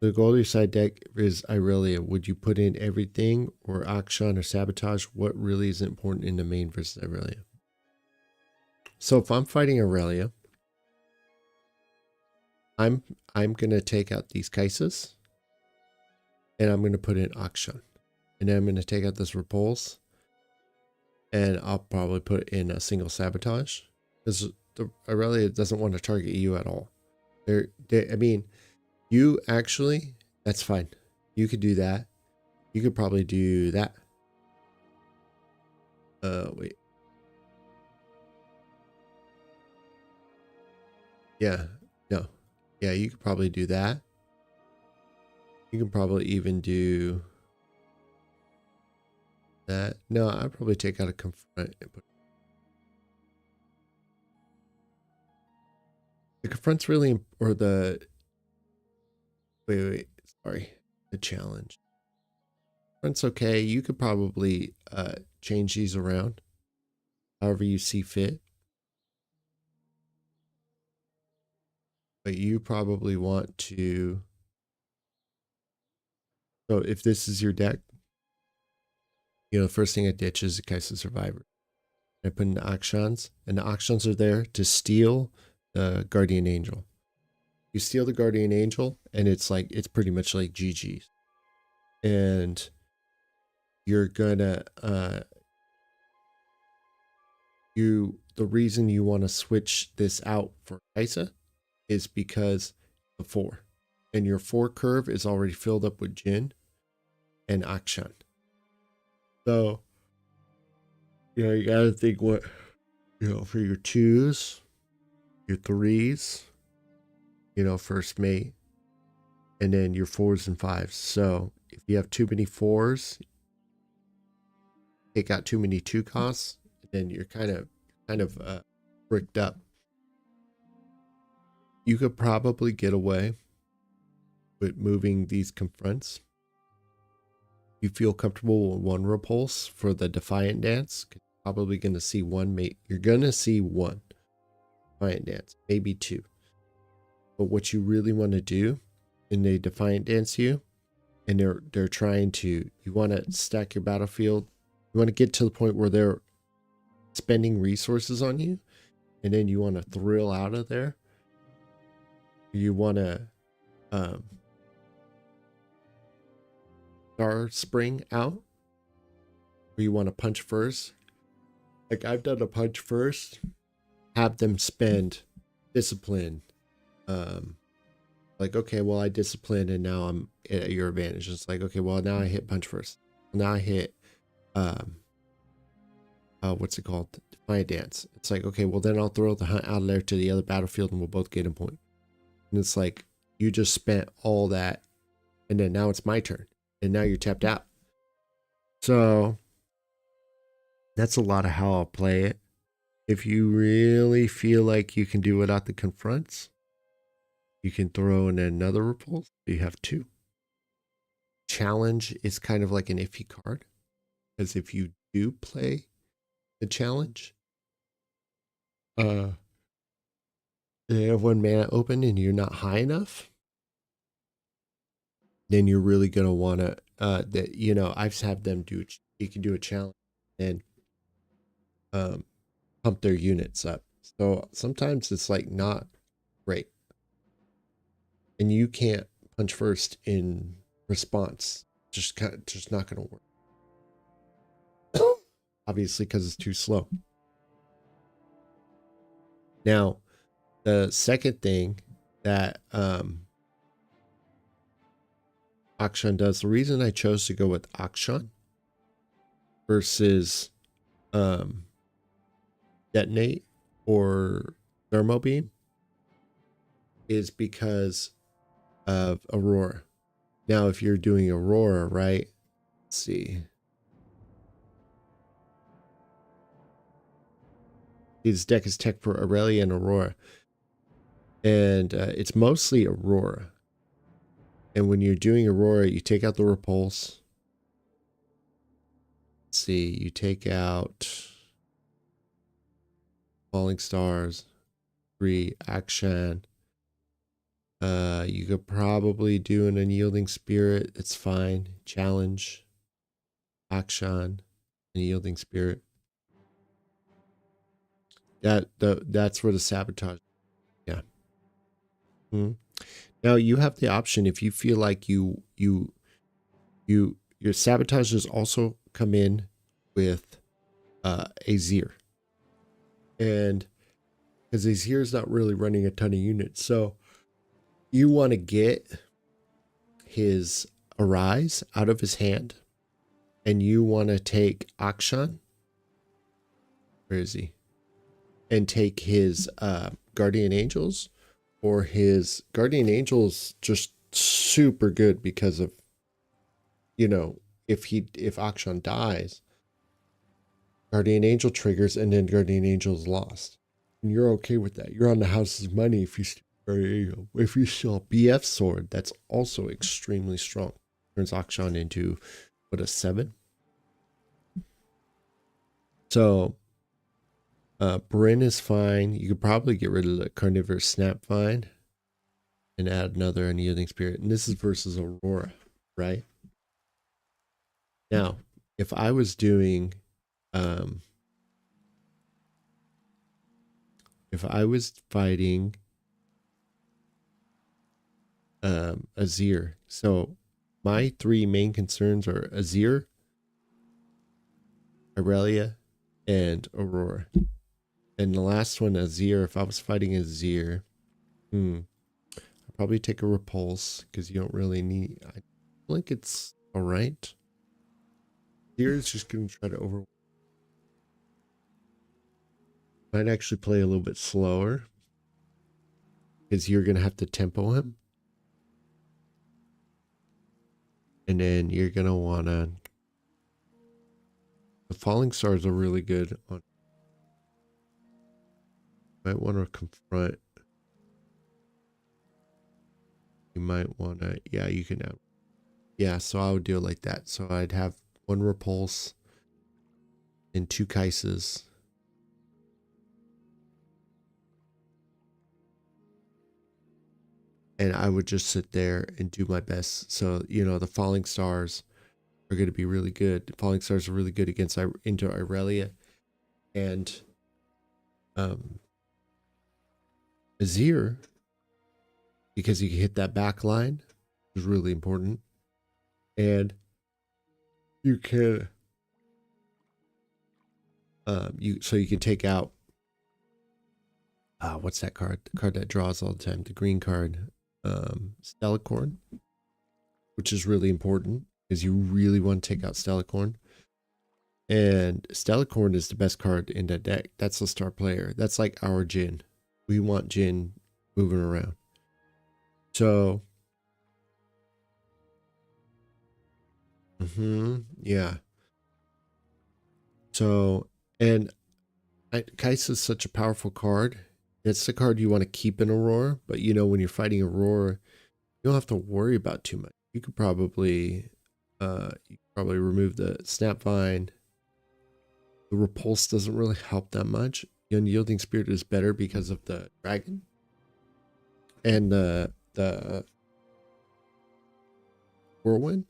The goal of your side deck is Irelia. Would you put in everything or Akshan or Sabotage? What really is important in the main versus Irelia? So if I'm fighting Aurelia, I'm gonna take out these Kaisas, and I'm gonna put in Akshan, and then I'm gonna take out this Repulse, and I'll probably put in a single Sabotage because the Aurelia doesn't want to target you at all. I mean, you actually, that's fine. You could do that. You could probably do that. Wait. Yeah, no. Yeah, you could probably do that. You can probably even do that. No, I'd probably take out a confront and put the confront's really, or the, wait, sorry, the challenge. Confront's okay. You could probably change these around however you see fit. But you probably want to, so if this is your deck, you know, the first thing I ditch is the Kaisa Survivor. I put in the Akshans, and the Akshans are there to steal the Guardian Angel. You steal the Guardian Angel, and it's pretty much like GG's. And you're gonna, the reason you want to switch this out for Kaisa is because the 4. And your 4 curve is already filled up with Jin and Akshan. So, you know, you gotta think what, you know, for your 2s, your 3s, you know, first mate, and then your 4s and 5s. So if you have too many 4s, take out too many 2 costs, then you're kind of bricked up. You could probably get away with moving these confronts. You feel comfortable with 1 repulse for the Defiant Dance. You're probably going to see 1 mate. You're going to see 1 Defiant Dance, maybe 2. But what you really want to do, and they Defiant Dance you, and they're trying to, you want to stack your battlefield. You want to get to the point where they're spending resources on you, and then you want to thrill out of there. You want to Star Spring out, or you want to punch first. Like I've done a punch first, have them spend discipline. Like, okay, well, I disciplined and now I'm at your advantage. It's like, okay, well, now I hit punch first. Now I hit, what's it called? Defiant Dance. It's like, okay, well, then I'll throw the hunt out of there to the other battlefield and we'll both get a point. And it's like, you just spent all that and then now it's my turn. And now you're tapped out. So that's a lot of how I'll play it. If you really feel like you can do without the confronts, you can throw in another repulse. You have 2. Challenge is kind of like an iffy card, because if you do play the challenge, they have 1 mana open and you're not high enough, then you're really gonna want to that, you know, I've had them do, you can do a challenge and pump their units up. So sometimes it's like not great, and you can't punch first in response. Just not gonna work. Obviously, because it's too slow. Now, the second thing that Akshan does, the reason I chose to go with Akshan versus Detonate or Thermo Beam is because of Aurora. Now, if you're doing Aurora, right? Let's see. His deck is tech for Aurelia and Aurora. And it's mostly Aurora. And when you're doing Aurora, you take out the Repulse. Let's see, you take out Falling Stars, 3 Action. You could probably do an Unyielding Spirit. It's fine. Challenge, Action, Unyielding Spirit. That's where the sabotage. Yeah. Hmm. Now you have the option if you feel like your sabotages also come in with Azir, and because Azir is not really running a ton of units, so you want to get his Arise out of his hand, and you want to take Akshan. Where is he? And take his Guardian Angels, or his Guardian Angels just super good because of, you know, if Akshan dies, Guardian Angel triggers and then Guardian Angel is lost. And you're okay with that. You're on the house's money if you still BF sword, that's also extremely strong. Turns Akshan into what, a 7? So Bryn is fine. You could probably get rid of the Carnivorous Snapvine and add another Unyielding Spirit. And this is versus Aurora, right? Now, if I was doing if I was fighting Azir, so my 3 main concerns are Azir, Aurelia, and Aurora. And the last one, Azir, if I was fighting Azir, I'd probably take a Repulse because you don't really need, I think it's all right. Azir is just going to try to over. Might actually play a little bit slower because you're going to have to tempo him. And then you're going to want to, the Falling Stars are really good on, might want to confront. You might want to, yeah, you can have, yeah, so I would do it like that. So I'd have 1 Repulse and 2 Kaises. And I would just sit there and do my best. So, you know, the Falling Stars are going to be really good. The Falling Stars are really good against into Aurelia. And Azir, because you can hit that back line, is really important. And you can so you can take out what's that card? The card that draws all the time, the green card, Stellacorn, which is really important because you really want to take out Stellacorn. And Stellacorn is the best card in that deck. That's the star player. That's like our Jhin. We want Jhin moving around. So, yeah. So, and Kai'Sa is such a powerful card. It's the card you want to keep in Aurora, but you know, when you're fighting Aurora, you don't have to worry about too much. You could probably remove the Snapvine. The Repulse doesn't really help that much. The Unyielding Spirit is better because of the dragon. And the Whirlwind.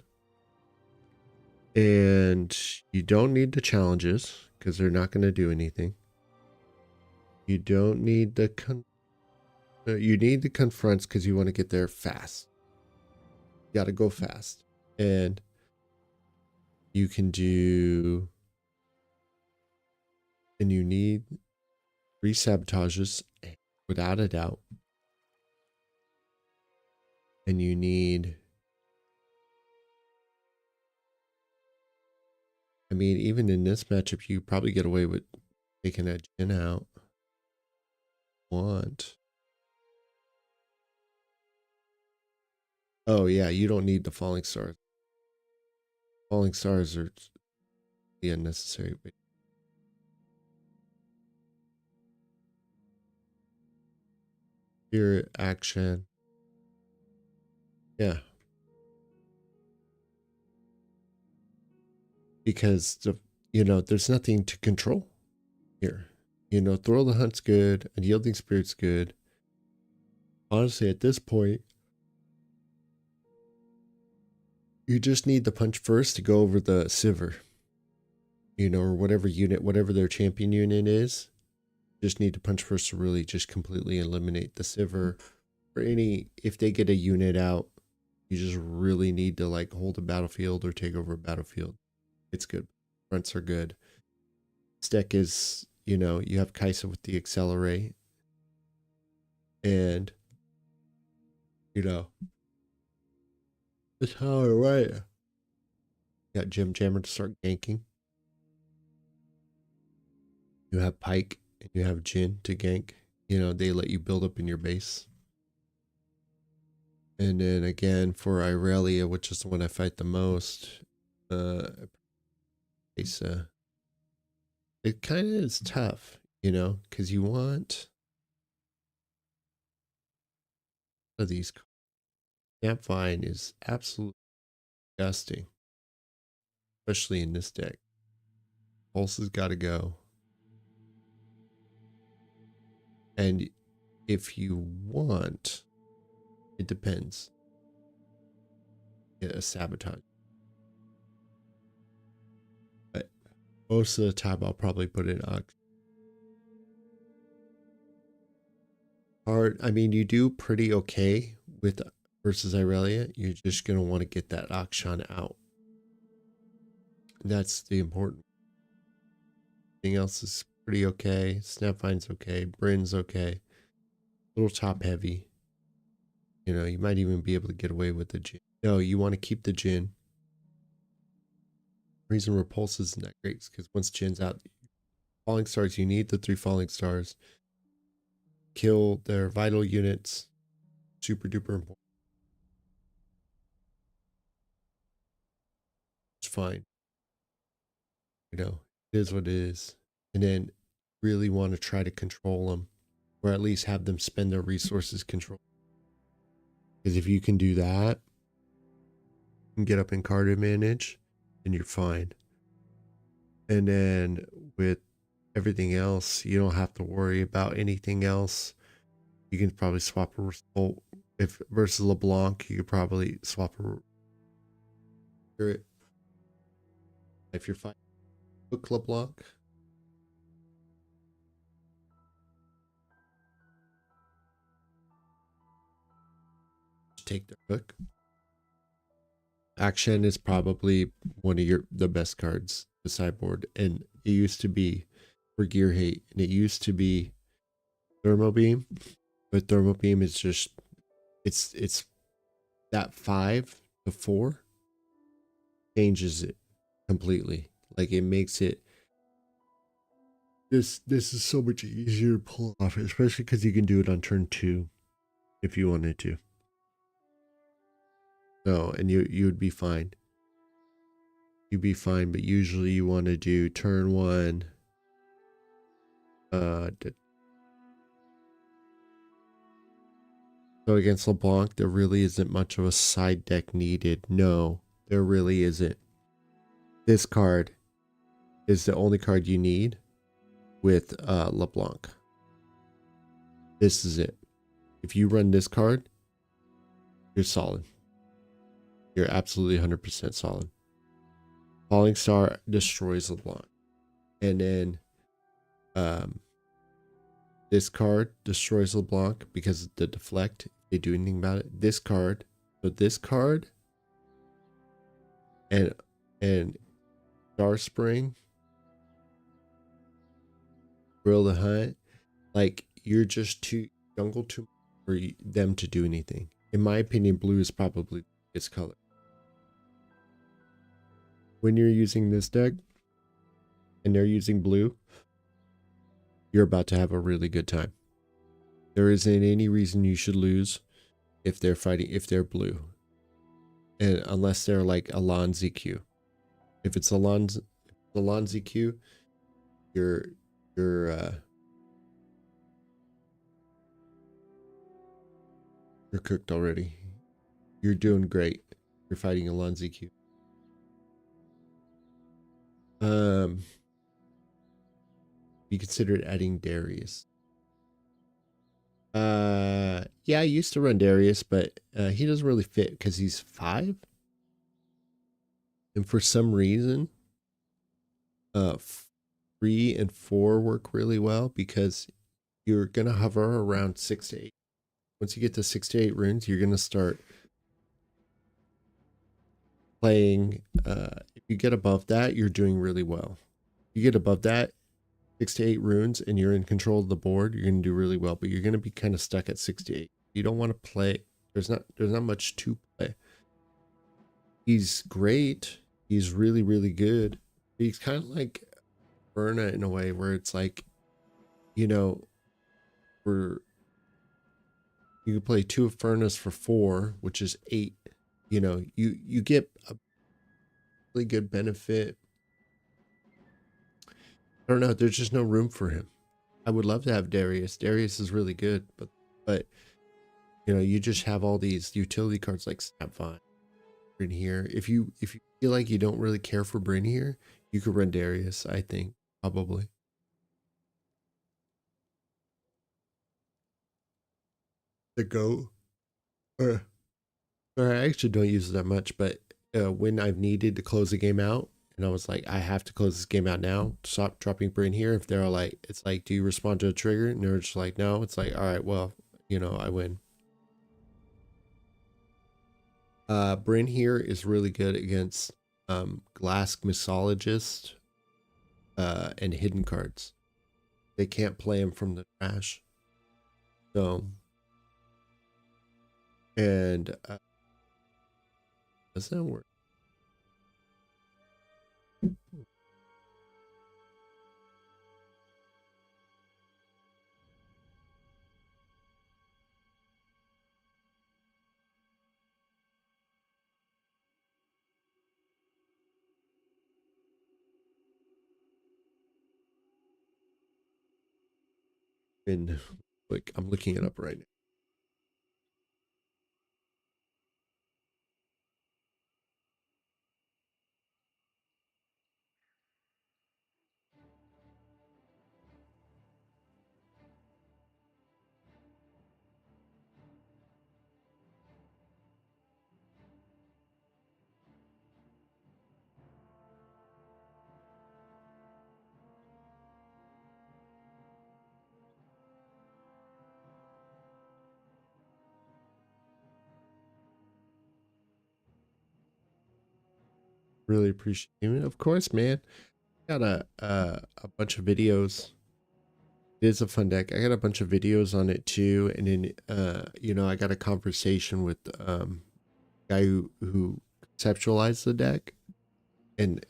And you don't need the challenges because they're not going to do anything. You don't need the you need the confronts because you want to get there fast. You got to go fast. And you can do, and you need 3 sabotages without a doubt. And you need, I mean, even in this matchup, you probably get away with taking a Jhin out. Oh yeah, you don't need the Falling Stars. Falling Stars are the unnecessary. Spirit, action. Yeah. Because there's nothing to control here. Thrill the Hunt's good, Unyielding Spirit's good. Honestly, at this point, you just need the punch first to go over the Sivir, or whatever their champion unit is. Just need to punch first to really just completely eliminate the Sivir. Or if they get a unit out, you just really need to like hold a battlefield or take over a battlefield. It's good. Fronts are good. This deck is, you have Kaisa with the Accelerate. And, it's how I write. Got Jim Jammer to start ganking. You have Pike and you have Jin to gank. They let you build up in your base. And then again for Irelia, which is the one I fight the most, it kind of is tough, because you want these. Snapvine is absolutely disgusting, especially in this deck. Pulse has got to go. And if you want, it depends. Get a sabotage. But most of the time, I'll probably put in Ox. Hard. I mean, you do pretty okay with versus Irelia. You're just going to want to get that Akshan out. That's the important. Everything else is pretty okay. Snapvine's okay. Bryn's okay. A little top heavy. You might even be able to get away with the Jin. No, you want to keep the Jin. The reason Repulse isn't that great is because once Jin's out, falling stars, you need the 3 falling stars. Kill their vital units. Super duper important. It's fine. It is what it is. And then really want to try to control them, or at least have them spend their resources control. Because if you can do that and get up in card advantage, then you're fine. And then with everything else, you don't have to worry about anything else. You can probably swap a result. If versus LeBlanc, you could probably swap a. If you're fighting Hook LeBlanc, take their hook. Action is probably one of the best cards the sideboard, and it used to be for Gear Hate, and it used to be Thermal Beam, but Thermal Beam is just it's that 5 to 4 changes it completely. Like it makes it this is so much easier to pull off, especially because you can do it on turn 2 if you wanted to. So, and you would be fine. You'd be fine, but usually you want to do turn 1. So against LeBlanc, there really isn't much of a side deck needed. No, there really isn't. This card is the only card you need with LeBlanc. This is it. If you run this card, you're solid. You're absolutely 100% solid. Falling Star destroys LeBlanc. And then this card destroys LeBlanc because of the deflect. If they do anything about it. This card. So this card and Star Spring, Grill the Hunt, like you're just too jungle too for them to do anything. In my opinion, blue is probably its color. When you're using this deck and they're using blue, you're about to have a really good time. There isn't any reason you should lose if they're blue. And unless they're like Alon ZQ. If it's Alon ZQ, you're You're cooked already. You're doing great. You're fighting a Lunzi Q. You considered adding Darius. Yeah, I used to run Darius, but he doesn't really fit because he's 5. And for some reason, uh, 3 and 4 work really well because you're gonna hover around 6 to 8. Once you get to 6 to 8 runes, you're gonna start playing. If you get above that, you're doing really well. You get above that, 6 to 8 runes, and you're in control of the board, you're gonna do really well. But you're gonna be kind of stuck at 6 to 8. You don't want to play. There's not much to play. He's great. He's really, really good. He's kind of like Verna in a way where it's like, you know, for you can play 2 Infernos for 4, which is 8. You know, you get a really good benefit. I don't know. There's just no room for him. I would love to have Darius. Darius is really good, but you know, you just have all these utility cards like Snapvine in here. If you feel like you don't really care for Bryn here, you could run Darius, I think, probably. The GOAT. Uh, or I actually don't use it that much, but when I've needed to close a game out, and I was like, I have to close this game out now, stop dropping Bryn here. If they're like, it's like, do you respond to a trigger? And they're just like, no. It's like, all right, well, you know, I win. Bryn here is really good against Glass Mixologist and hidden cards. They can't play him from the trash. So, and does that work? And like, I'm looking it up right now. Really appreciate it. Of course, man. Got a bunch of videos. It is a fun deck. I got a bunch of videos on it too, and then you know, I got a conversation with guy who conceptualized the deck, and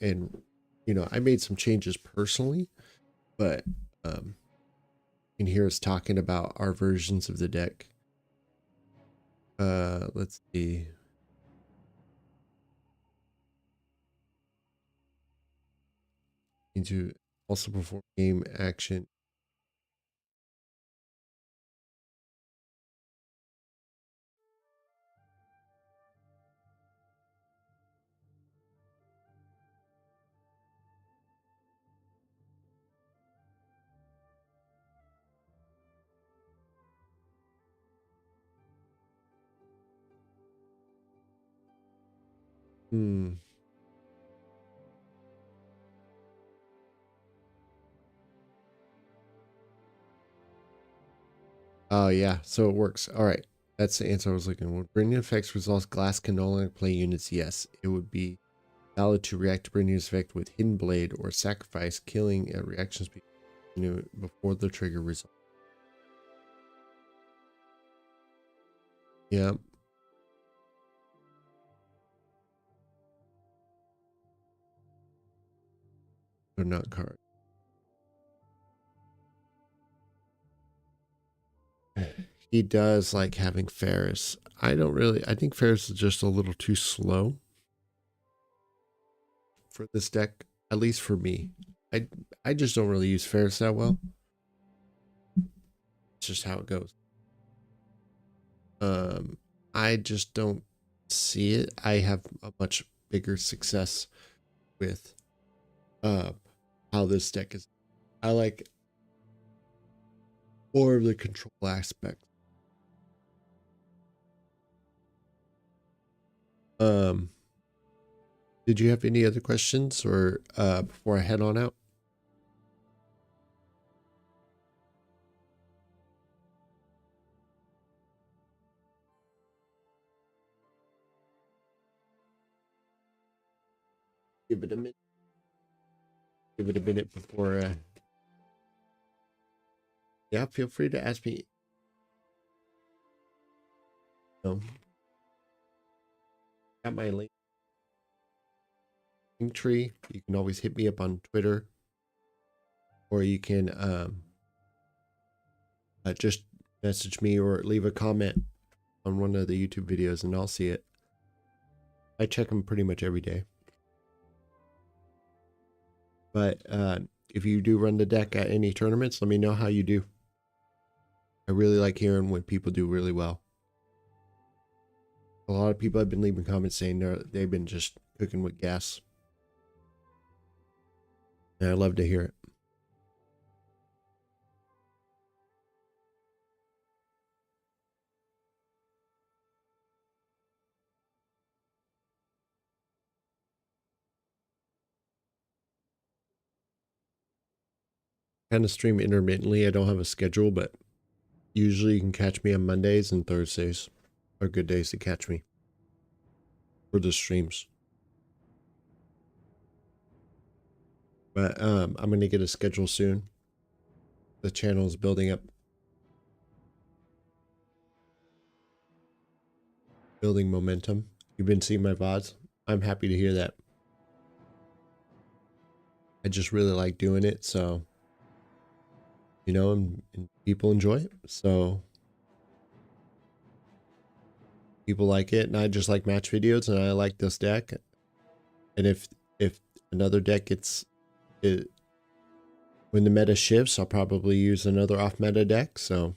you know, I made some changes personally, but you can hear us talking about our versions of the deck. Let's see. Need to also perform game action. Hmm. Oh yeah, so it works. All right, that's the answer I was looking for. Bringing effects results glass can no longer play units. Yes, it would be valid to react to Bringing effect with Hidden Blade or Sacrifice, killing at reaction speed, you know, before the trigger result. Yeah, they're not cards. He does like having Ferris. I don't really. I think Ferris is just a little too slow for this deck, at least for me. I just don't really use Ferris that well. It's just how it goes. I just don't see it. I have a much bigger success with uh how this deck is. I like more of the control aspect. Um, did you have any other questions or before I head on out? Give it a minute. Give it a minute before yeah, feel free to ask me. You know, got my link tree. You can always hit me up on Twitter, or you can just message me or leave a comment on one of the YouTube videos and I'll see it. I check them pretty much every day. But if you do run the deck at any tournaments, let me know how you do. I really like hearing when people do really well. A lot of people have been leaving comments saying they've been just cooking with gas. And I love to hear it. Kind of stream intermittently. I don't have a schedule, but usually you can catch me on Mondays and Thursdays are good days to catch me for the streams. But I'm going to get a schedule soon. The channel is building up. Building momentum. You've been seeing my VODs. I'm happy to hear that. I just really like doing it. So, you know, and people enjoy it. So people like it. And I just like match videos and I like this deck. And if another deck gets it, when the meta shifts, I'll probably use another off meta deck. So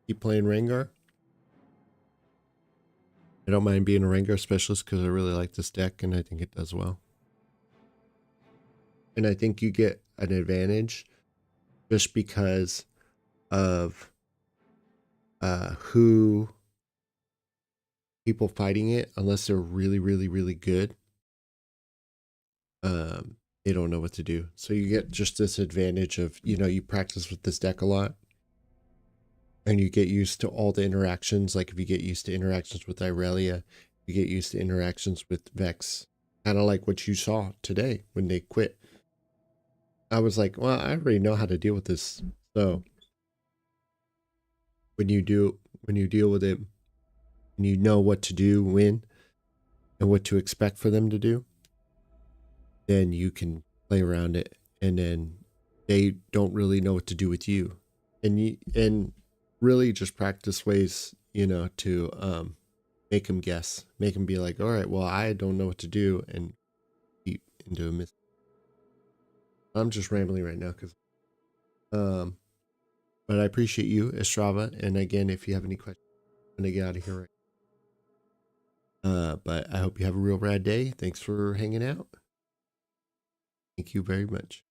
keep playing Rengar. I don't mind being a Rengar specialist because I really like this deck and I think it does well. And I think you get an advantage just because of who people fighting it, unless they're really, really, really good. They don't know what to do. So you get just this advantage of, you know, you practice with this deck a lot and you get used to all the interactions. Like if you get used to interactions with Irelia, you get used to interactions with Vex, kind of like what you saw today when they quit. I was like, well, I already know how to deal with this. So when you deal with it, and you know what to do when and what to expect for them to do, then you can play around it, and then they don't really know what to do with you, and really just practice ways, you know, to make them guess, make them be like, all right, well, I don't know what to do, and keep into a miss. I'm just rambling right now because but I appreciate you, Estrava, and again, if you have any questions, I'm gonna get out of here right. But I hope you have a real rad day. Thanks for hanging out. Thank you very much.